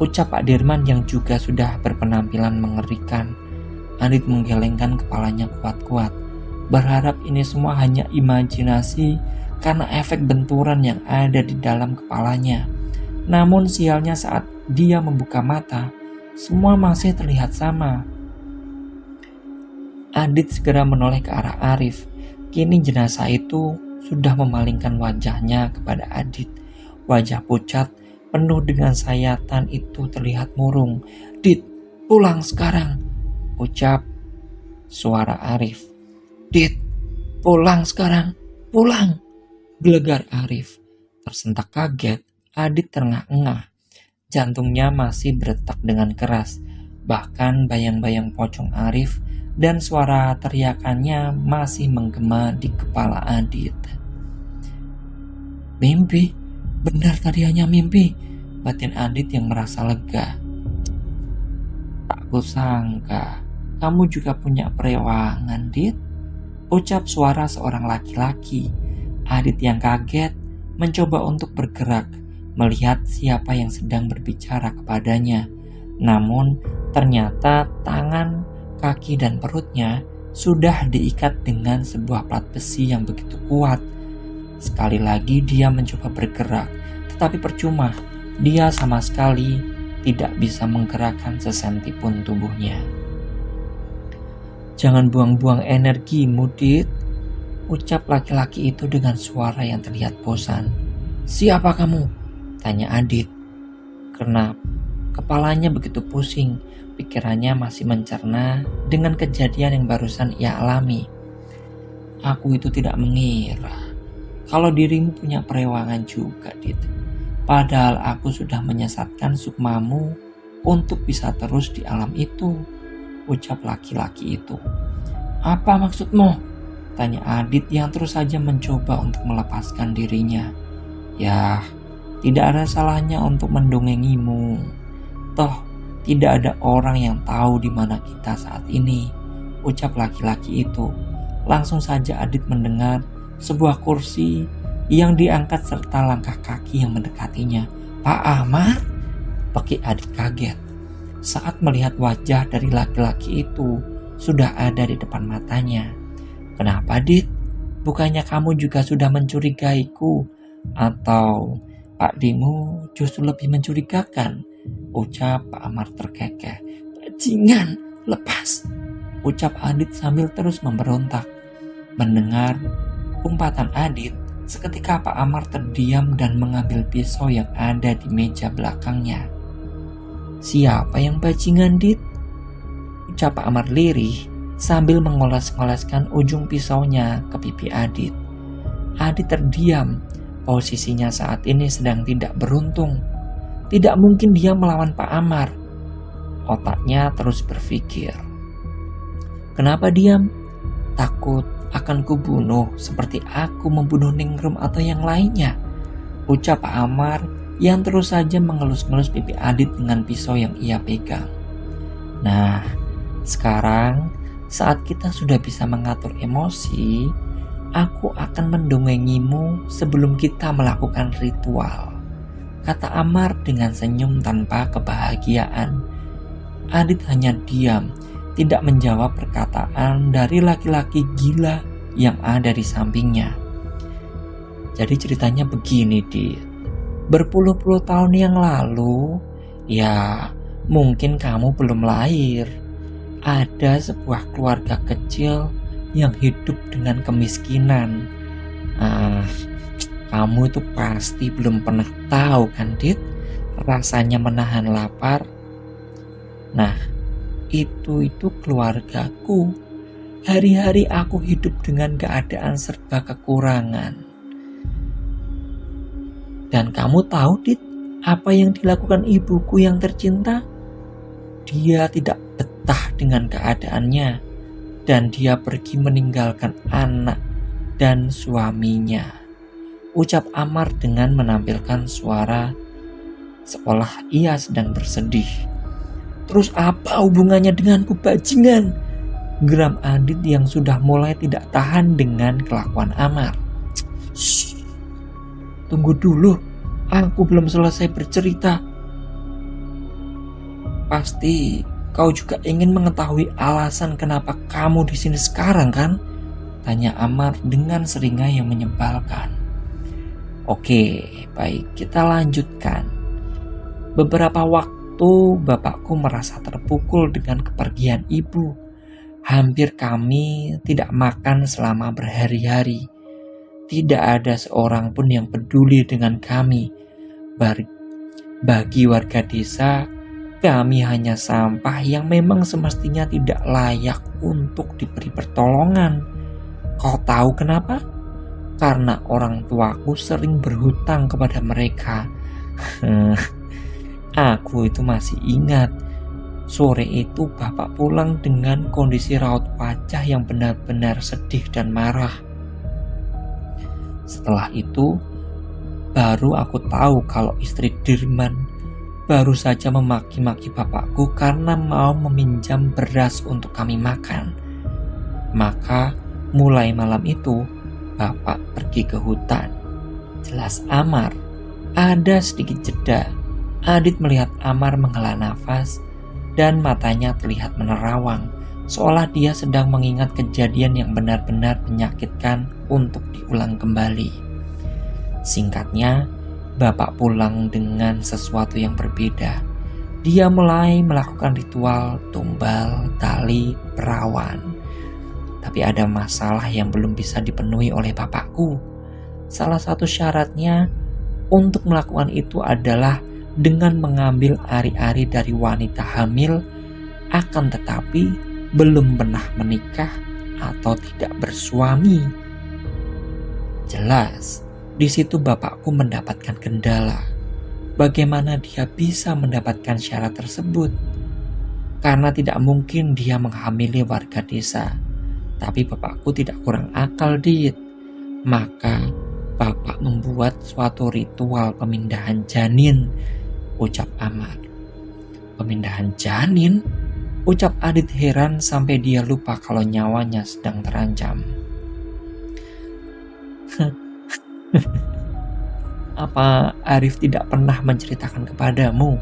ucap Pak Dirman yang juga sudah berpenampilan mengerikan. Adit menggelengkan kepalanya kuat-kuat, berharap ini semua hanya imajinasi karena efek benturan yang ada di dalam kepalanya. Namun sialnya saat dia membuka mata, semua masih terlihat sama. Adit segera menoleh ke arah Arif. Kini jenazah itu sudah memalingkan wajahnya kepada Adit. Wajah pucat penuh dengan sayatan itu terlihat murung. "Dit, pulang sekarang," ucap suara Arif. "Dit, pulang sekarang, pulang," gelegar Arif. Tersentak kaget, Adit terengah-engah. Jantungnya masih berdetak dengan keras. Bahkan bayang-bayang pocong Arif dan suara teriakannya masih menggema di kepala Adit. "Mimpi, benar tadi hanya mimpi," batin Adit yang merasa lega. "Tak kusangka kamu juga punya perewangan, Dit," ucap suara seorang laki-laki. Adit yang kaget mencoba untuk bergerak, melihat siapa yang sedang berbicara kepadanya. Namun ternyata tangan, kaki dan perutnya sudah diikat dengan sebuah plat besi yang begitu kuat. Sekali lagi dia mencoba bergerak, tetapi percuma. Dia sama sekali tidak bisa menggerakkan sesenti pun tubuhnya. "Jangan buang-buang energimu, Dit," ucap laki-laki itu dengan suara yang terlihat bosan. "Siapa kamu?" tanya Adit. Karena kepalanya begitu pusing, pikirannya masih mencerna dengan kejadian yang barusan ia alami. "Aku itu tidak mengira kalau dirimu punya perewangan juga, Dit. Padahal aku sudah menyesatkan sukmamu untuk bisa terus di alam itu," ucap laki-laki itu. "Apa maksudmu?" tanya Adit yang terus saja mencoba untuk melepaskan dirinya. "Ya, tidak ada salahnya untuk mendongengimu. Toh, tidak ada orang yang tahu di mana kita saat ini," ucap laki-laki itu. Langsung saja Adit mendengar sebuah kursi yang diangkat serta langkah kaki yang mendekatinya. "Pak Amar?" Pakik Adit kaget saat melihat wajah dari laki-laki itu sudah ada di depan matanya. "Kenapa, Dit? Bukannya kamu juga sudah mencurigaiku? Atau Pak Dimu justru lebih mencurigakan?" ucap Pak Amar terkekeh. "Bajingan, lepas!" ucap Adit sambil terus memberontak. Mendengar umpatan Adit, seketika Pak Amar terdiam dan mengambil pisau yang ada di meja belakangnya. "Siapa yang bajingan, Dit?" ucap Pak Amar lirih sambil mengoles-ngoleskan ujung pisaunya ke pipi Adit. Adit terdiam. Posisinya saat ini sedang tidak beruntung. Tidak mungkin dia melawan Pak Amar. Otaknya terus berpikir. Kenapa diam? Takut akan kubunuh seperti aku membunuh Ningrum atau yang lainnya, ucap Pak Amar yang terus saja mengelus-ngelus pipi Adit dengan pisau yang ia pegang. Nah, sekarang saat kita sudah bisa mengatur emosi, aku akan mendongengimu sebelum kita melakukan ritual, kata Amar dengan senyum tanpa kebahagiaan. Adit hanya diam, tidak menjawab perkataan dari laki-laki gila yang ada di sampingnya. Jadi ceritanya begini, Dit. Berpuluh-puluh tahun yang lalu, ya mungkin kamu belum lahir, ada sebuah keluarga kecil yang hidup dengan kemiskinan. Kamu itu pasti belum pernah tahu kan, Dit, rasanya menahan lapar. Nah, itu keluargaku. Hari-hari aku hidup dengan keadaan serba kekurangan. Dan kamu tahu, Dit, apa yang dilakukan ibuku yang tercinta? Dia tidak betah dengan keadaannya, dan dia pergi meninggalkan anak dan suaminya, ucap Amar dengan menampilkan suara seolah ia sedang bersedih. Terus apa hubungannya denganku, bajingan? Geram Adit yang sudah mulai tidak tahan dengan kelakuan Amar. Shh, tunggu dulu, aku belum selesai bercerita. Pasti kau juga ingin mengetahui alasan kenapa kamu di sini sekarang, kan? Tanya Amar dengan seringai yang menyebalkan. Oke, baik, kita lanjutkan. Beberapa waktu bapakku merasa terpukul dengan kepergian ibu. Hampir kami tidak makan selama berhari-hari. Tidak ada seorang pun yang peduli dengan kami. Bagi warga desa, kami hanya sampah yang memang semestinya tidak layak untuk diberi pertolongan. Kau tahu kenapa? Karena orang tuaku sering berhutang kepada mereka. Aku itu masih ingat, sore itu bapak pulang dengan kondisi raut wajah yang benar-benar sedih dan marah. Setelah itu, baru aku tahu kalau istri Dirman baru saja memaki-maki bapakku karena mau meminjam beras untuk kami makan. Maka mulai malam itu, bapak pergi ke hutan. Jelas Amar. Ada sedikit jeda. Adit melihat Amar menghela nafas dan matanya terlihat menerawang, seolah dia sedang mengingat kejadian yang benar-benar menyakitkan untuk diulang kembali. Singkatnya, bapak pulang dengan sesuatu yang berbeda. Dia mulai melakukan ritual tumbal, tali, perawan. Tapi ada masalah yang belum bisa dipenuhi oleh bapakku. Salah satu syaratnya untuk melakukan itu adalah dengan mengambil ari-ari dari wanita hamil, akan tetapi belum pernah menikah atau tidak bersuami. Jelas, di situ bapakku mendapatkan kendala. Bagaimana dia bisa mendapatkan syarat tersebut? Karena tidak mungkin dia menghamili warga desa. Tapi bapakku tidak kurang akal, Dit. Maka bapak membuat suatu ritual pemindahan janin, ucap Amar. Pemindahan janin? Ucap Adit heran sampai dia lupa kalau nyawanya sedang terancam. Apa Arif tidak pernah menceritakan kepadamu?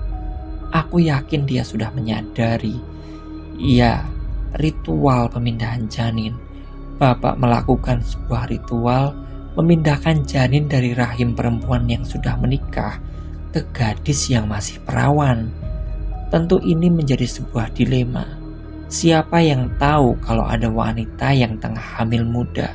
Aku yakin dia sudah menyadari. Iya, ritual pemindahan janin. Bapak melakukan sebuah ritual memindahkan janin dari rahim perempuan yang sudah menikah ke gadis yang masih perawan. Tentu ini menjadi sebuah dilema. Siapa yang tahu kalau ada wanita yang tengah hamil muda?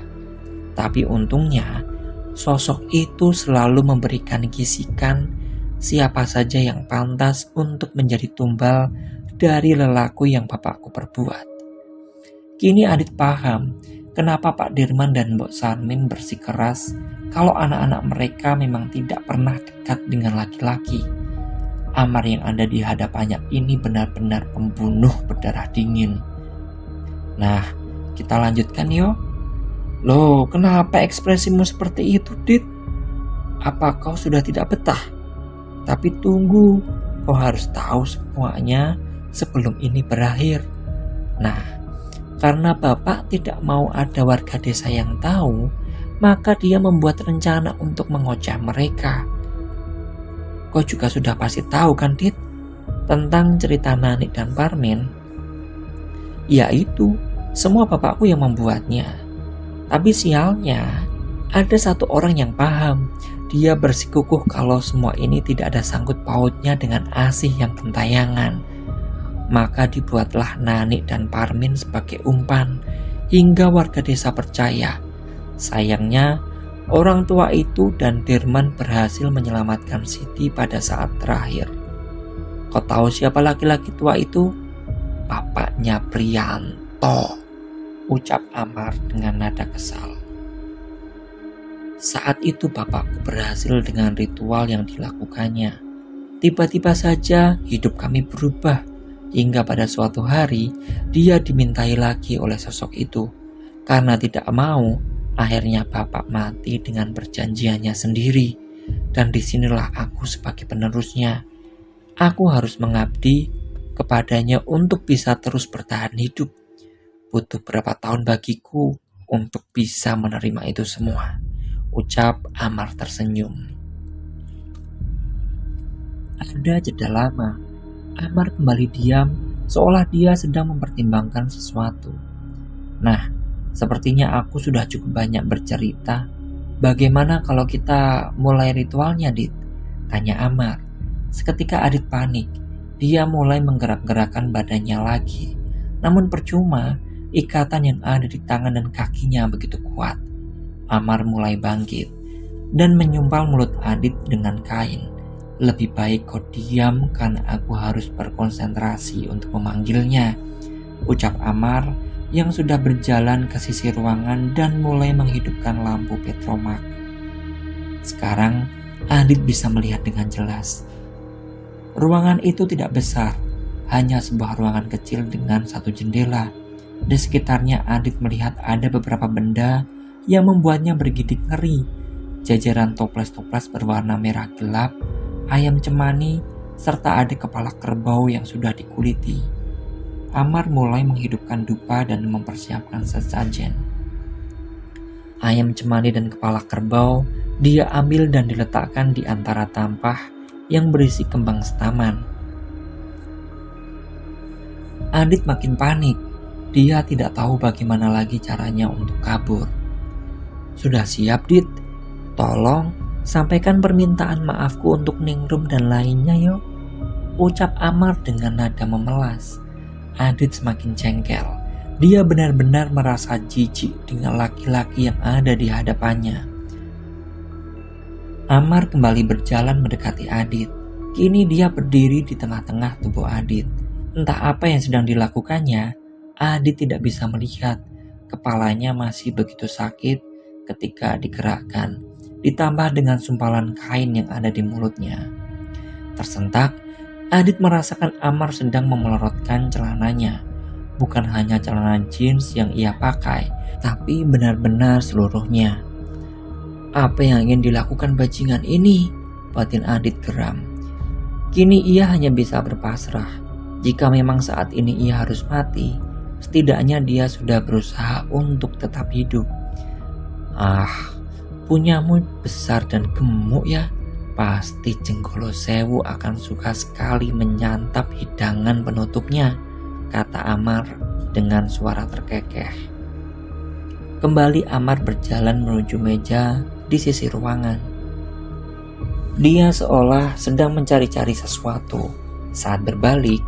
Tapi untungnya, sosok itu selalu memberikan kisikan siapa saja yang pantas untuk menjadi tumbal dari lelaku yang bapakku perbuat. Kini Adit paham kenapa Pak Dirman dan Mbok Sarmin bersikeras kalau anak-anak mereka memang tidak pernah dekat dengan laki-laki. Amar yang ada di hadapannya ini benar-benar pembunuh berdarah dingin. Nah, kita lanjutkan yuk. Loh, kenapa ekspresimu seperti itu, Dit? Apa kau sudah tidak betah? Tapi tunggu, kau harus tahu semuanya sebelum ini berakhir. Nah, karena Bapak tidak mau ada warga desa yang tahu, maka dia membuat rencana untuk mengoceh mereka. Kau juga sudah pasti tahu kan, Dit, tentang cerita Nanik dan Parmin? Yaitu, semua bapakku yang membuatnya. Tapi sialnya, ada satu orang yang paham. Dia bersikukuh kalau semua ini tidak ada sangkut pautnya dengan Asih yang gentayangan. Maka dibuatlah Nanik dan Parmin sebagai umpan, hingga warga desa percaya. Sayangnya, orang tua itu dan Dirman berhasil menyelamatkan Siti pada saat terakhir. Kau tahu siapa laki-laki tua itu? Bapaknya Prianto, ucap Amar dengan nada kesal. Saat itu bapakku berhasil dengan ritual yang dilakukannya. Tiba-tiba saja hidup kami berubah, hingga pada suatu hari dia dimintai lagi oleh sosok itu. Karena tidak mau, akhirnya bapak mati dengan perjanjiannya sendiri. Dan disinilah aku sebagai penerusnya. Aku harus mengabdi kepadanya untuk bisa terus bertahan hidup. Butuh berapa tahun bagiku untuk bisa menerima itu semua, ucap Amar tersenyum. Ada jeda lama. Amar kembali diam, seolah dia sedang mempertimbangkan sesuatu. Nah, sepertinya aku sudah cukup banyak bercerita. Bagaimana kalau kita mulai ritualnya, Dit? Tanya Amar. Seketika Adit panik. Dia mulai menggerak-gerakkan badannya lagi. Namun percuma, ikatan yang ada di tangan dan kakinya begitu kuat. Amar mulai bangkit dan menyumpal mulut Adit dengan kain. Lebih baik kau diam karena aku harus berkonsentrasi untuk memanggilnya, ucap Amar yang sudah berjalan ke sisi ruangan dan mulai menghidupkan lampu petromak. Sekarang Adit bisa melihat dengan jelas. Ruangan itu tidak besar, hanya sebuah ruangan kecil dengan satu jendela. Di sekitarnya Adit melihat ada beberapa benda yang membuatnya bergidik ngeri. Jajaran toples-toples berwarna merah gelap, ayam cemani, serta ada kepala kerbau yang sudah dikuliti. Amar mulai menghidupkan dupa dan mempersiapkan sesajen. Ayam cemani dan kepala kerbau dia ambil dan diletakkan di antara tampah yang berisi kembang setaman. Adit makin panik. Dia tidak tahu bagaimana lagi caranya untuk kabur. Sudah siap, Dit? Tolong sampaikan permintaan maafku untuk Ningrum dan lainnya yuk, ucap Amar dengan nada memelas. Adit semakin jengkel. Dia benar-benar merasa jijik dengan laki-laki yang ada di hadapannya. Amar kembali berjalan mendekati Adit. Kini dia berdiri di tengah-tengah tubuh Adit. Entah apa yang sedang dilakukannya, Adit tidak bisa melihat. Kepalanya masih begitu sakit ketika digerakkan, ditambah dengan sumpalan kain yang ada di mulutnya. Tersentak, Adit merasakan Amar sedang memelorotkan celananya. Bukan hanya celana jeans yang ia pakai, tapi benar-benar seluruhnya. Apa yang ingin dilakukan bajingan ini? Batin Adit geram. Kini ia hanya bisa berpasrah. Jika memang saat ini ia harus mati, setidaknya dia sudah berusaha untuk tetap hidup. Punyamu besar dan gemuk ya. Pasti Jenggolo Sewu akan suka sekali menyantap hidangan penutupnya, kata Amar dengan suara terkekeh. Kembali Amar berjalan menuju meja di sisi ruangan. Dia seolah sedang mencari-cari sesuatu. Saat berbalik,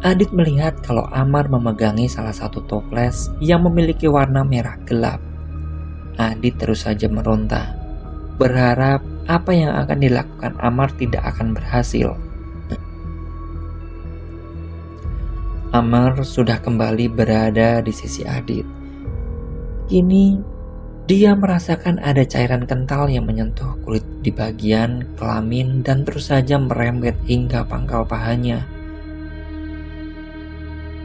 Adit melihat kalau Amar memegangi salah satu toples yang memiliki warna merah gelap. Adit terus saja meronta, berharap apa yang akan dilakukan Amar tidak akan berhasil. Amar sudah kembali berada di sisi Adit. Kini Dia merasakan ada cairan kental yang menyentuh kulit di bagian kelamin dan terus saja merembet hingga pangkal pahanya.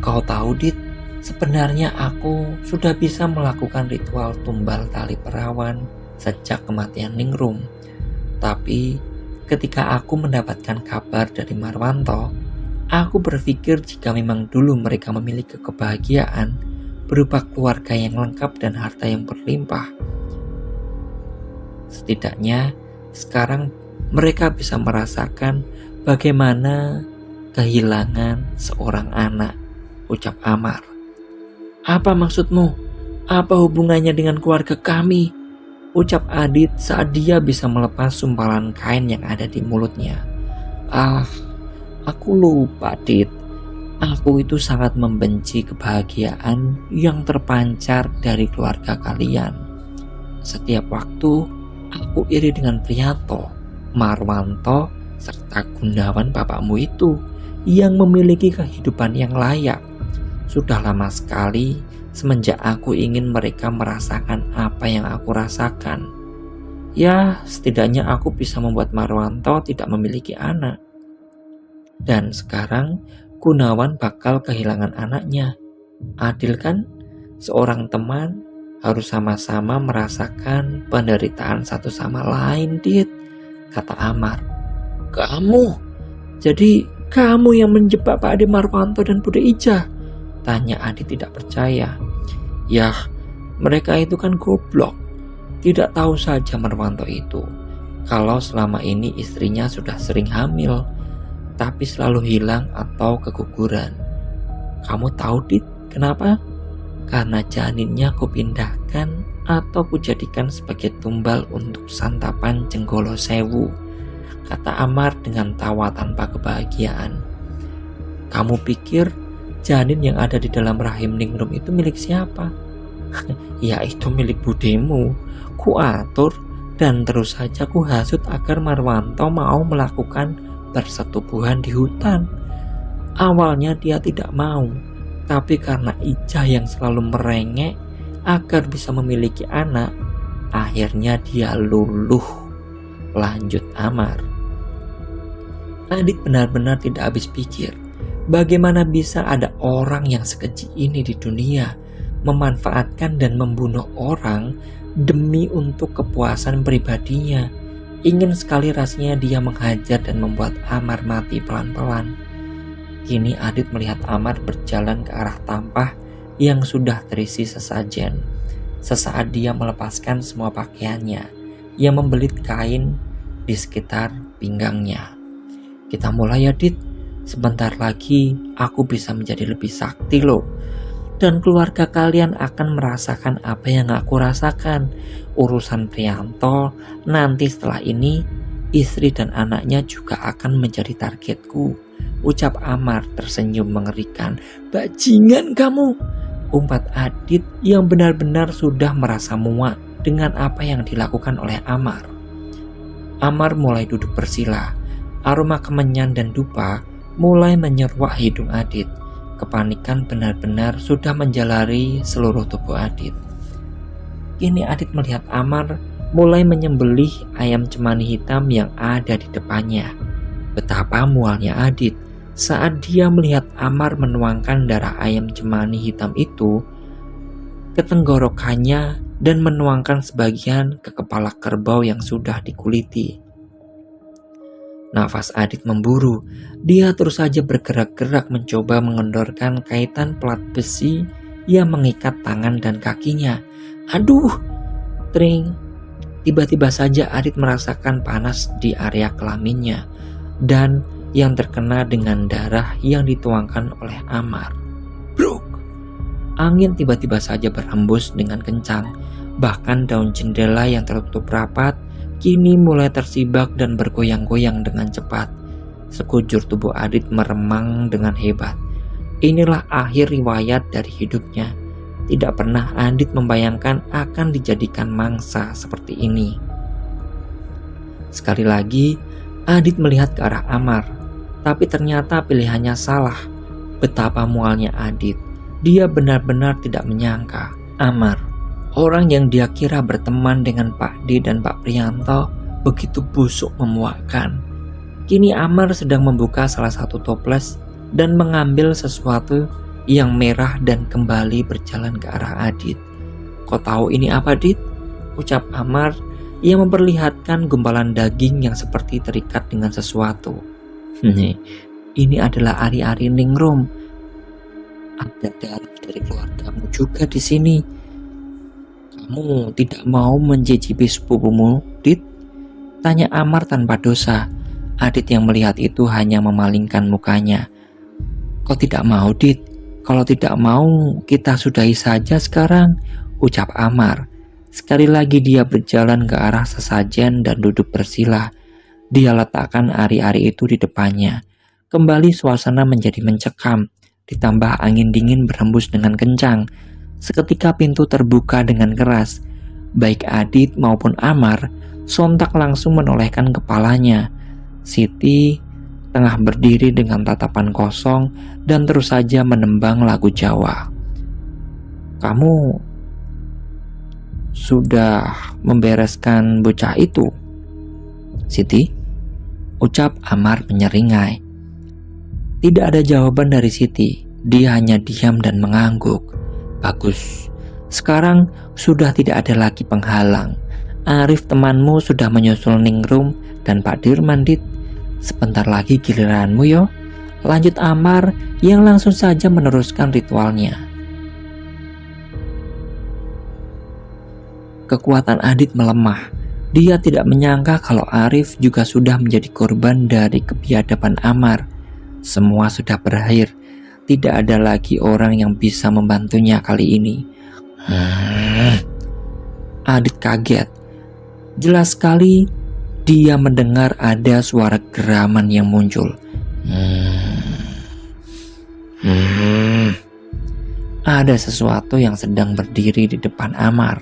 Kau tahu, Dit, sebenarnya aku sudah bisa melakukan ritual tumbal tali perawan sejak kematian Ningrum. Tapi ketika aku mendapatkan kabar dari Marwanto, aku berpikir jika memang dulu mereka memiliki kebahagiaan berupa keluarga yang lengkap dan harta yang berlimpah, setidaknya sekarang mereka bisa merasakan bagaimana kehilangan seorang anak, ucap Amar. Apa maksudmu? Apa hubungannya dengan keluarga kami? Ucap Adit saat dia bisa melepas sumpalan kain yang ada di mulutnya. Aku lupa, Dit. Aku itu sangat membenci kebahagiaan yang terpancar dari keluarga kalian. Setiap waktu aku iri dengan Priyanto, Marwanto, serta Gunawan bapakmu itu yang memiliki kehidupan yang layak. Sudah lama sekali semenjak aku ingin mereka merasakan apa yang aku rasakan. Ya, setidaknya aku bisa membuat Marwanto tidak memiliki anak. Dan sekarang Gunawan bakal kehilangan anaknya. Adil kan? Seorang teman harus sama-sama merasakan penderitaan satu sama lain, Dit, kata Amar. Kamu? Jadi kamu yang menjebak Pak Ade Marwanto dan Bude Ija? Tanya Adit tidak percaya. Yah, mereka itu kan goblok. Tidak tahu saja Marwanto itu kalau selama ini istrinya sudah sering hamil, tapi selalu hilang atau keguguran. Kamu tahu, Dit, kenapa? Karena janinnya kupindahkan atau kujadikan sebagai tumbal untuk santapan Jenggolo Sewu, kata Amar dengan tawa tanpa kebahagiaan. Kamu pikir janin yang ada di dalam rahim Ningrum itu milik siapa? Ya, itu milik budemu. Ku atur dan terus saja ku hasut agar Marwanto mau melakukan persetubuhan di hutan. Awalnya dia tidak mau, tapi karena Ija yang selalu merengek agar bisa memiliki anak, akhirnya dia luluh, lanjut Amar. Adit benar-benar tidak habis pikir, bagaimana bisa ada orang yang sekeji ini di dunia, memanfaatkan dan membunuh orang demi untuk kepuasan pribadinya. Ingin sekali rasanya dia menghajar dan membuat Amar mati pelan-pelan. Kini Adit melihat Amar berjalan ke arah tampah yang sudah terisi sesajen. Sesaat dia melepaskan semua pakaiannya yang membelit kain di sekitar pinggangnya. Kita mulai, Adit. Sebentar lagi aku bisa menjadi lebih sakti loh. Dan keluarga kalian akan merasakan apa yang aku rasakan. Urusan Priyanto nanti setelah ini, istri dan anaknya juga akan menjadi targetku, ucap Amar tersenyum mengerikan. Bajingan kamu, umpat Adit yang benar-benar sudah merasa muak dengan apa yang dilakukan oleh Amar. Amar mulai duduk bersila. Aroma kemenyan dan dupa mulai menyeruak hidung Adit. Kepanikan benar-benar sudah menjalari seluruh tubuh Adit. Kini Adit melihat Amar mulai menyembelih ayam cemani hitam yang ada di depannya. Betapa mualnya Adit saat dia melihat Amar menuangkan darah ayam cemani hitam itu ke tenggorokannya dan menuangkan sebagian ke kepala kerbau yang sudah dikuliti. Nafas Adit memburu. Dia terus saja bergerak-gerak mencoba mengendorkan kaitan pelat besi yang mengikat tangan dan kakinya. Aduh! Tring! Tiba-tiba saja Adit merasakan panas di area kelaminnya dan yang terkena dengan darah yang dituangkan oleh Amar. Bruk! Angin tiba-tiba saja berhembus dengan kencang. Bahkan daun jendela yang tertutup rapat kini mulai tersibak dan bergoyang-goyang dengan cepat. Sekujur tubuh Adit meremang dengan hebat. Inilah akhir riwayat dari hidupnya. Tidak pernah Adit membayangkan akan dijadikan mangsa seperti ini. Sekali lagi, Adit melihat ke arah Amar. Tapi ternyata pilihannya salah. Betapa mualnya Adit. Dia benar-benar tidak menyangka. Amar, Orang yang dia kira berteman dengan Pak D dan Pak Prianto begitu busuk memuakkan. Kini Amar sedang membuka salah satu toples dan mengambil sesuatu yang merah dan kembali berjalan ke arah Adit. "Kau tahu ini apa, Dit?" ucap Amar yang memperlihatkan gumpalan daging yang seperti terikat dengan sesuatu. "Ini adalah ari-ari ningrum. Ada darah dari keluargamu juga di sini. Kamu tidak mau mencicipi sepupumu, Dit?" tanya Amar tanpa dosa. Adit yang melihat itu hanya memalingkan mukanya. "Kau tidak mau, Dit? Kalau tidak mau, kita sudahi saja sekarang," ucap Amar. Sekali lagi dia berjalan ke arah sesajen dan duduk bersila. Dia letakkan ari-ari itu di depannya. Kembali suasana menjadi mencekam, ditambah angin dingin berhembus dengan kencang. Seketika pintu terbuka dengan keras. Baik Adit maupun Amar sontak langsung menolehkan kepalanya. Siti tengah berdiri dengan tatapan kosong dan terus saja menembang lagu Jawa. "Kamu sudah membereskan bocah itu, Siti?" ucap Amar menyeringai. Tidak ada jawaban dari Siti. Dia hanya diam dan mengangguk. "Bagus. Sekarang sudah tidak ada lagi penghalang. Arif temanmu sudah menyusul Ningrum dan Pak Dirman, Dit. Sebentar lagi giliranmu yo," lanjut Amar yang langsung saja meneruskan ritualnya. Kekuatan Adit melemah. Dia tidak menyangka kalau Arif juga sudah menjadi korban dari kebiadaban Amar. Semua sudah berakhir. Tidak ada lagi orang yang bisa membantunya kali ini. Adit kaget. Jelas sekali dia mendengar ada suara geraman yang muncul. Ada sesuatu yang sedang berdiri di depan Amar.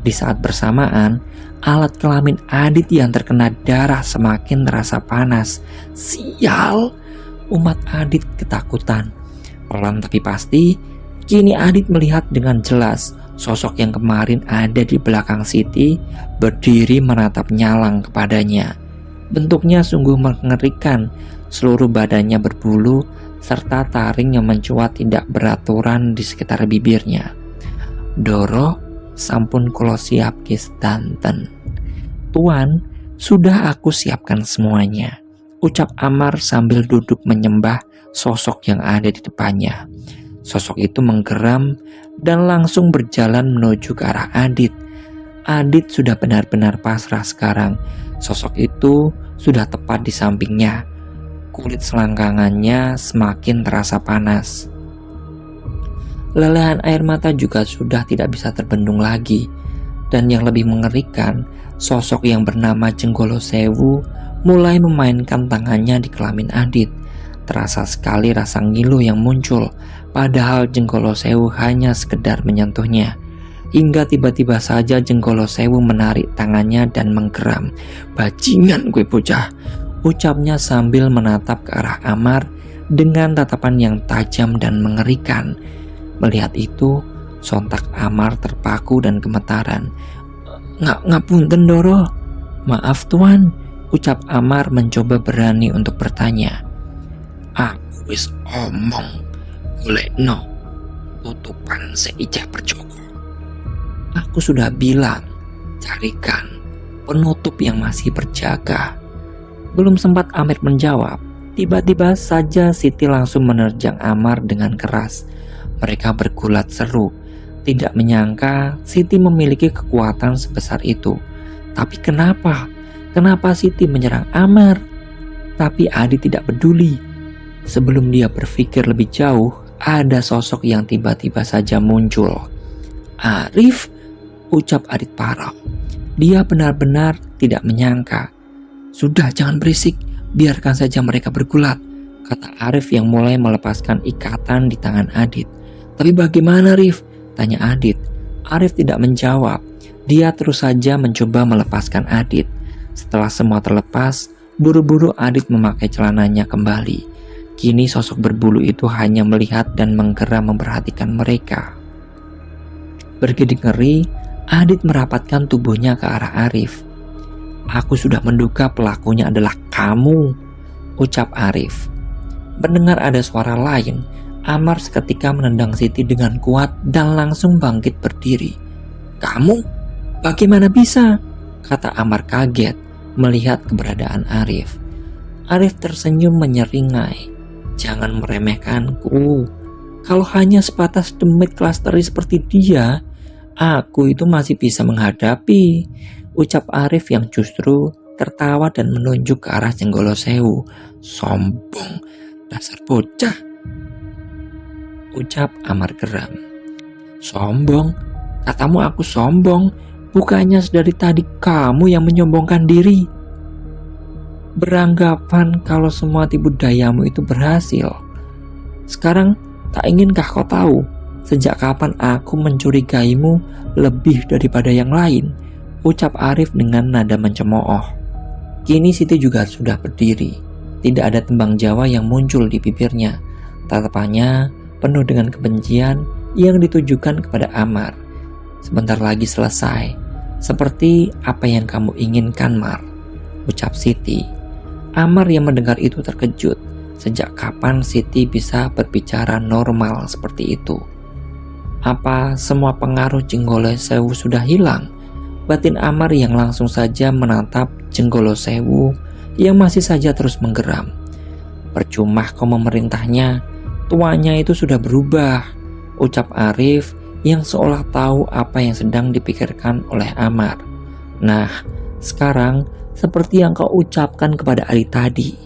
Di saat bersamaan, alat kelamin Adit yang terkena darah semakin terasa panas. Sial! Umat Adit ketakutan. Pelan tapi pasti, kini Adit melihat dengan jelas sosok yang kemarin ada di belakang Siti berdiri menatap nyalang kepadanya. Bentuknya sungguh mengerikan, seluruh badannya berbulu serta taring yang mencuat tidak beraturan di sekitar bibirnya. "Doro, sampun kulo siap kis danten." "Tuan, sudah aku siapkan semuanya," ucap Amar sambil duduk menyembah sosok yang ada di depannya. Sosok itu menggeram dan langsung berjalan menuju ke arah Adit. Adit sudah benar-benar pasrah sekarang. Sosok itu sudah tepat di sampingnya. Kulit selangkangannya semakin terasa panas. Lelehan air mata juga sudah tidak bisa terbendung lagi. Dan yang lebih mengerikan, sosok yang bernama Jenggolo Sewu mulai memainkan tangannya di kelamin Adit. Terasa sekali rasa ngilu yang muncul, padahal Jenggolo Sewu hanya sekedar menyentuhnya. Hingga tiba-tiba saja Jenggolo Sewu menarik tangannya dan menggeram. "Bajingan gue bocah," ucapnya sambil menatap ke arah Amar dengan tatapan yang tajam dan mengerikan. Melihat itu, sontak Amar terpaku dan gemetaran. Ngapunten Doro." "Maaf Tuan," ucap Amar mencoba berani untuk bertanya. "Aku wis omong, golekno tutupan seijah perjoko. Aku sudah bilang, carikan penutup yang masih berjaga." Belum sempat Amir menjawab, tiba-tiba saja Siti langsung menerjang Amar dengan keras. Mereka bergulat seru. Tidak menyangka Siti memiliki kekuatan sebesar itu. Tapi kenapa Siti menyerang Amar? Tapi Adit tidak peduli. Sebelum dia berpikir lebih jauh, ada sosok yang tiba-tiba saja muncul. "Arif," ucap Adit parau. Dia benar-benar tidak menyangka. "Sudah, jangan berisik, biarkan saja mereka bergulat," kata Arif yang mulai melepaskan ikatan di tangan Adit. "Tapi bagaimana, Rif?" tanya Adit. Arif tidak menjawab. Dia terus saja mencoba melepaskan Adit. Setelah semua terlepas, buru-buru Adit memakai celananya kembali. Kini sosok berbulu itu hanya melihat dan menggeram memperhatikan mereka. Bergidik ngeri, Adit merapatkan tubuhnya ke arah Arif. "Aku sudah menduga pelakunya adalah kamu," ucap Arif. Mendengar ada suara lain, Amar seketika menendang Siti dengan kuat dan langsung bangkit berdiri. "Kamu? Bagaimana bisa?" kata Amar kaget melihat keberadaan Arif. Arif tersenyum menyeringai. "Jangan meremehkanku. Kalau hanya sebatas demit klasteri seperti dia, aku itu masih bisa menghadapi," ucap Arif yang justru tertawa dan menunjuk ke arah Jenggolo Sewu. "Sombong, dasar bocah," ucap Amar geram. "Sombong? Katamu aku sombong? Bukannya dari tadi kamu yang menyombongkan diri. Beranggapan kalau semua tipu dayamu itu berhasil. Sekarang tak inginkah kau tahu sejak kapan aku mencurigaimu lebih daripada yang lain?" ucap Arif dengan nada mencemooh. Kini Siti juga sudah berdiri. Tidak ada tembang Jawa yang muncul di bibirnya. Tatapannya penuh dengan kebencian yang ditujukan kepada Amar. "Sebentar lagi selesai. Seperti apa yang kamu inginkan, Mar," ucap Siti. Amar yang mendengar itu terkejut. Sejak kapan Siti bisa berbicara normal seperti itu? Apa semua pengaruh Jenggolo Sewu sudah hilang? Batin Amar yang langsung saja menatap Jenggolo Sewu yang masih saja terus menggeram. "Percuma kau memerintahnya, tuanya itu sudah berubah," ucap Arif yang seolah tahu apa yang sedang dipikirkan oleh Amar. "Nah, sekarang seperti yang kau ucapkan kepada Ali tadi,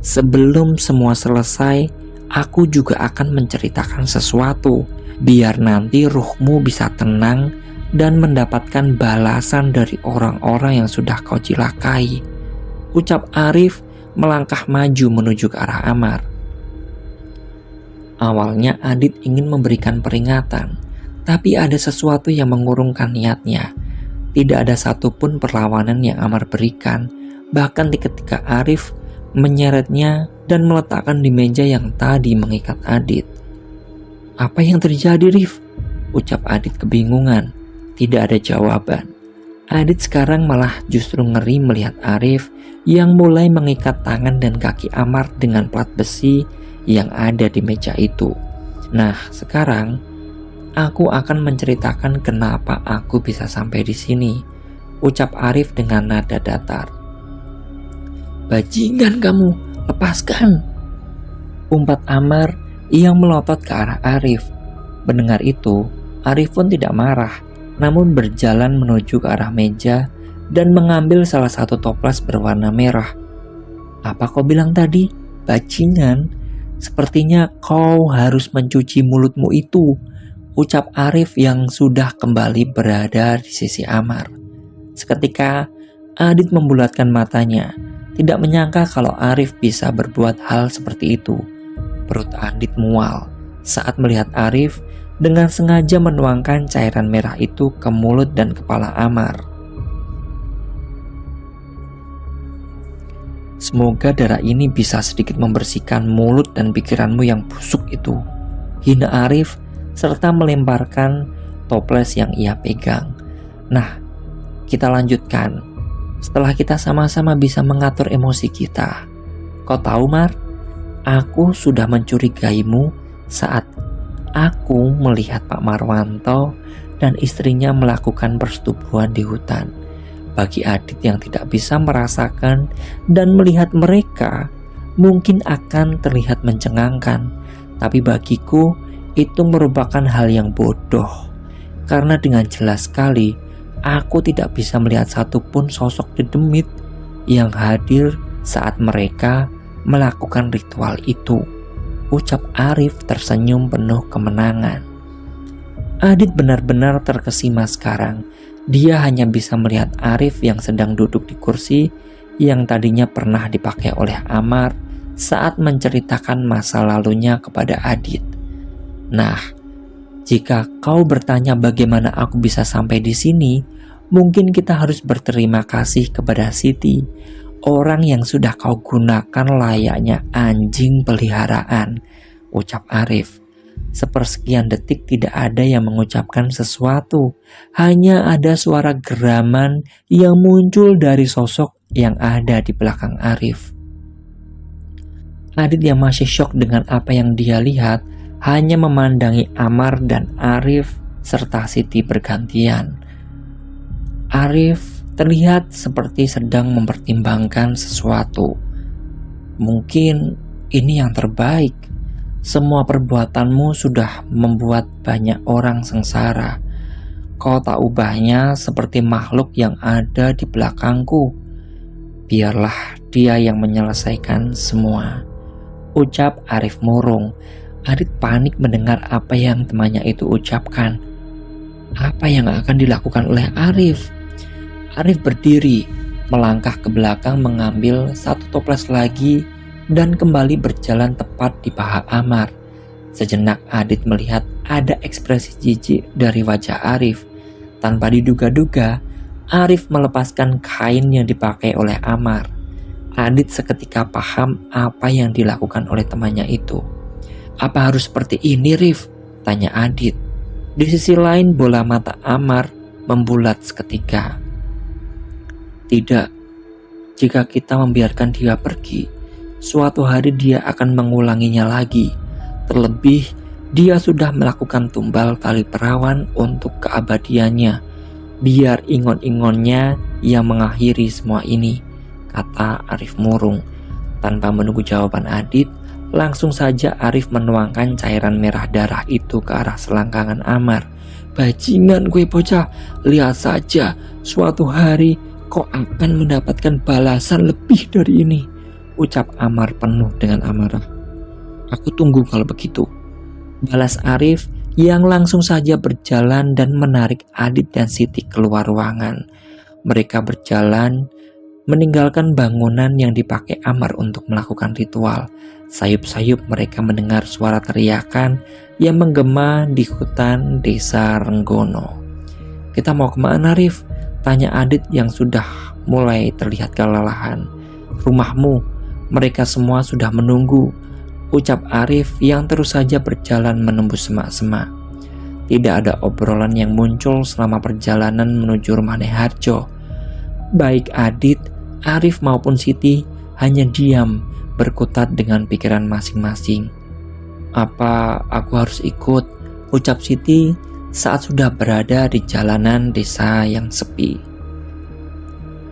sebelum semua selesai, aku juga akan menceritakan sesuatu, biar nanti ruhmu bisa tenang dan mendapatkan balasan dari orang-orang yang sudah kau cilakai," ucap Arif melangkah maju menuju ke arah Amar. Awalnya Adit ingin memberikan peringatan, tapi ada sesuatu yang mengurungkan niatnya. Tidak ada satupun perlawanan yang Amar berikan, bahkan ketika Arif menyeretnya dan meletakkan di meja yang tadi mengikat Adit. "Apa yang terjadi, Rif?" ucap Adit kebingungan. Tidak ada jawaban. Adit sekarang malah justru ngeri melihat Arif yang mulai mengikat tangan dan kaki Amar dengan plat besi yang ada di meja itu. "Nah, sekarang aku akan menceritakan kenapa aku bisa sampai di sini," ucap Arif dengan nada datar. "Bajingan kamu, lepaskan!" umpat Amar yang melotot ke arah Arif. Mendengar itu, Arif pun tidak marah, namun berjalan menuju ke arah meja dan mengambil salah satu toples berwarna merah. "Apa kau bilang tadi? Bajingan? Sepertinya kau harus mencuci mulutmu itu," ucap Arif yang sudah kembali berada di sisi Amar. Seketika Adit membulatkan matanya, tidak menyangka kalau Arif bisa berbuat hal seperti itu. Perut Adit mual saat melihat Arif dengan sengaja menuangkan cairan merah itu ke mulut dan kepala Amar. "Semoga darah ini bisa sedikit membersihkan mulut dan pikiranmu yang busuk itu," hina Arif serta melemparkan toples yang ia pegang. "Nah, kita lanjutkan. Setelah kita sama-sama bisa mengatur emosi kita. Kau tahu, Mar, aku sudah mencurigaimu saat aku melihat Pak Marwanto dan istrinya melakukan persetubuhan di hutan. Bagi Adit yang tidak bisa merasakan dan melihat mereka, mungkin akan terlihat mencengangkan. Tapi bagiku, itu merupakan hal yang bodoh. Karena dengan jelas sekali, aku tidak bisa melihat satupun sosok dedemit yang hadir saat mereka melakukan ritual itu," ucap Arif tersenyum penuh kemenangan. Adit benar-benar terkesima sekarang. Dia hanya bisa melihat Arif yang sedang duduk di kursi yang tadinya pernah dipakai oleh Amar saat menceritakan masa lalunya kepada Adit. "Nah, jika kau bertanya bagaimana aku bisa sampai di sini, mungkin kita harus berterima kasih kepada Siti, orang yang sudah kau gunakan layaknya anjing peliharaan," ucap Arif. Sepersekian detik tidak ada yang mengucapkan sesuatu. Hanya ada suara geraman yang muncul dari sosok yang ada di belakang Arif. Adit yang masih syok dengan apa yang dia lihat hanya memandangi Amar dan Arif serta Siti bergantian. Arif terlihat seperti sedang mempertimbangkan sesuatu. Mungkin ini yang terbaik. Semua perbuatanmu sudah membuat banyak orang sengsara. Kau tak ubahnya seperti makhluk yang ada di belakangku. Biarlah dia yang menyelesaikan semua, ucap Arif murung. Adit panik mendengar apa yang temannya itu ucapkan. Apa yang akan dilakukan oleh Arif? Arif berdiri, melangkah ke belakang mengambil satu toples lagi dan kembali berjalan tepat di paha Amar. Sejenak Adit melihat ada ekspresi jijik dari wajah Arif. Tanpa diduga-duga, Arif melepaskan kain yang dipakai oleh Amar. Adit seketika paham apa yang dilakukan oleh temannya itu. Apa harus seperti ini, Rif? Tanya Adit. Di sisi lain bola mata Amar membulat seketika. Tidak, jika kita membiarkan dia pergi, suatu hari dia akan mengulanginya lagi. Terlebih, dia sudah melakukan tumbal tali perawan untuk keabadiannya. Biar ingon-ingonnya yang mengakhiri semua ini, kata Arif murung. Tanpa menunggu jawaban Adit, langsung saja Arif menuangkan cairan merah darah itu ke arah selangkangan Amar. Bajingan gue bocah, lihat saja, suatu hari kau akan mendapatkan balasan lebih dari ini, ucap Amar penuh dengan amarah. Aku tunggu kalau begitu, balas Arif yang langsung saja berjalan dan menarik Adit dan Siti keluar ruangan. Mereka berjalan meninggalkan bangunan yang dipakai Amar untuk melakukan ritual. Sayup-sayup mereka mendengar suara teriakan yang menggema di hutan desa Renggono. Kita mau kemana, Rif? Tanya Adit yang sudah mulai terlihat kelelahan. Rumahmu, mereka semua sudah menunggu, ucap Arif yang terus saja berjalan menembus semak-semak. Tidak ada obrolan yang muncul selama perjalanan menuju rumah Nyai Harjo. Baik Adit, Arif maupun Siti hanya diam berkutat dengan pikiran masing-masing. Apa aku harus ikut? Ucap Siti saat sudah berada di jalanan desa yang sepi.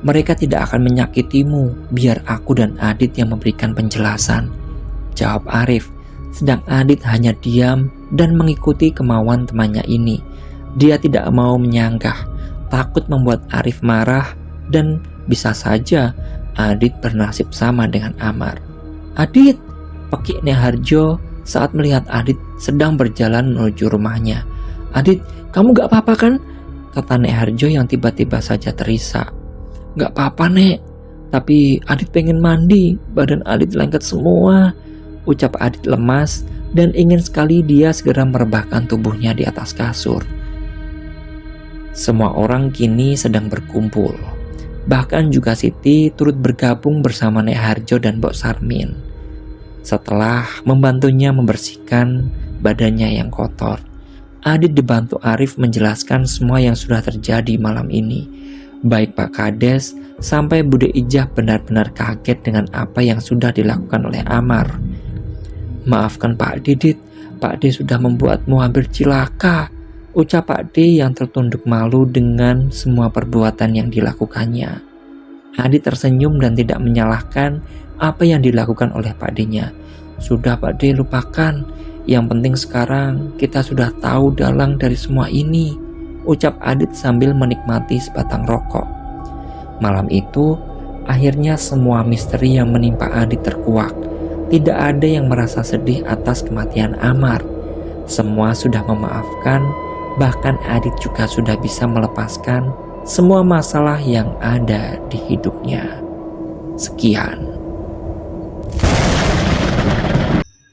Mereka tidak akan menyakitimu, biar aku dan Adit yang memberikan penjelasan, jawab Arif. Sedang Adit hanya diam dan mengikuti kemauan temannya ini. Dia tidak mau menyanggah, takut membuat Arif marah, dan bisa saja Adit bernasib sama dengan Amar. Adit, pekik Nyai Harjo saat melihat Adit sedang berjalan menuju rumahnya. Adit, kamu gak apa-apa kan? Kata Nyai Harjo yang tiba-tiba saja terisak. Gak apa-apa, Nek, tapi Adit pengen mandi, badan Adit lengket semua, ucap Adit lemas dan ingin sekali dia segera merebahkan tubuhnya di atas kasur. Semua orang kini sedang berkumpul. Bahkan juga Siti turut bergabung bersama Nyai Harjo dan Mbok Sarmin. Setelah membantunya membersihkan badannya yang kotor, Adit dibantu Arif menjelaskan semua yang sudah terjadi malam ini. Baik Pak Kades sampai Bude Ijah benar-benar kaget dengan apa yang sudah dilakukan oleh Amar. Maafkan Pak Didit, Pak D sudah membuatmu hampir cilaka, ucap Pak D yang tertunduk malu dengan semua perbuatan yang dilakukannya. Adit tersenyum dan tidak menyalahkan apa yang dilakukan oleh Pak D-nya. Sudah Pak D, lupakan. Yang penting sekarang kita sudah tahu dalang dari semua ini, ucap Adit sambil menikmati sebatang rokok. Malam itu, akhirnya semua misteri yang menimpa Adit terkuak. Tidak ada yang merasa sedih atas kematian Amar. Semua sudah memaafkan, bahkan Adit juga sudah bisa melepaskan semua masalah yang ada di hidupnya. Sekian.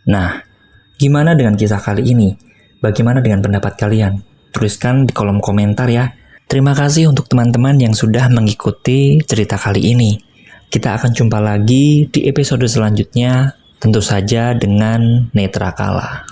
Nah, gimana dengan kisah kali ini? Bagaimana dengan pendapat kalian? Tuliskan di kolom komentar ya. Terima kasih untuk teman-teman yang sudah mengikuti cerita kali ini. Kita akan jumpa lagi di episode selanjutnya, tentu saja dengan Netra Kala.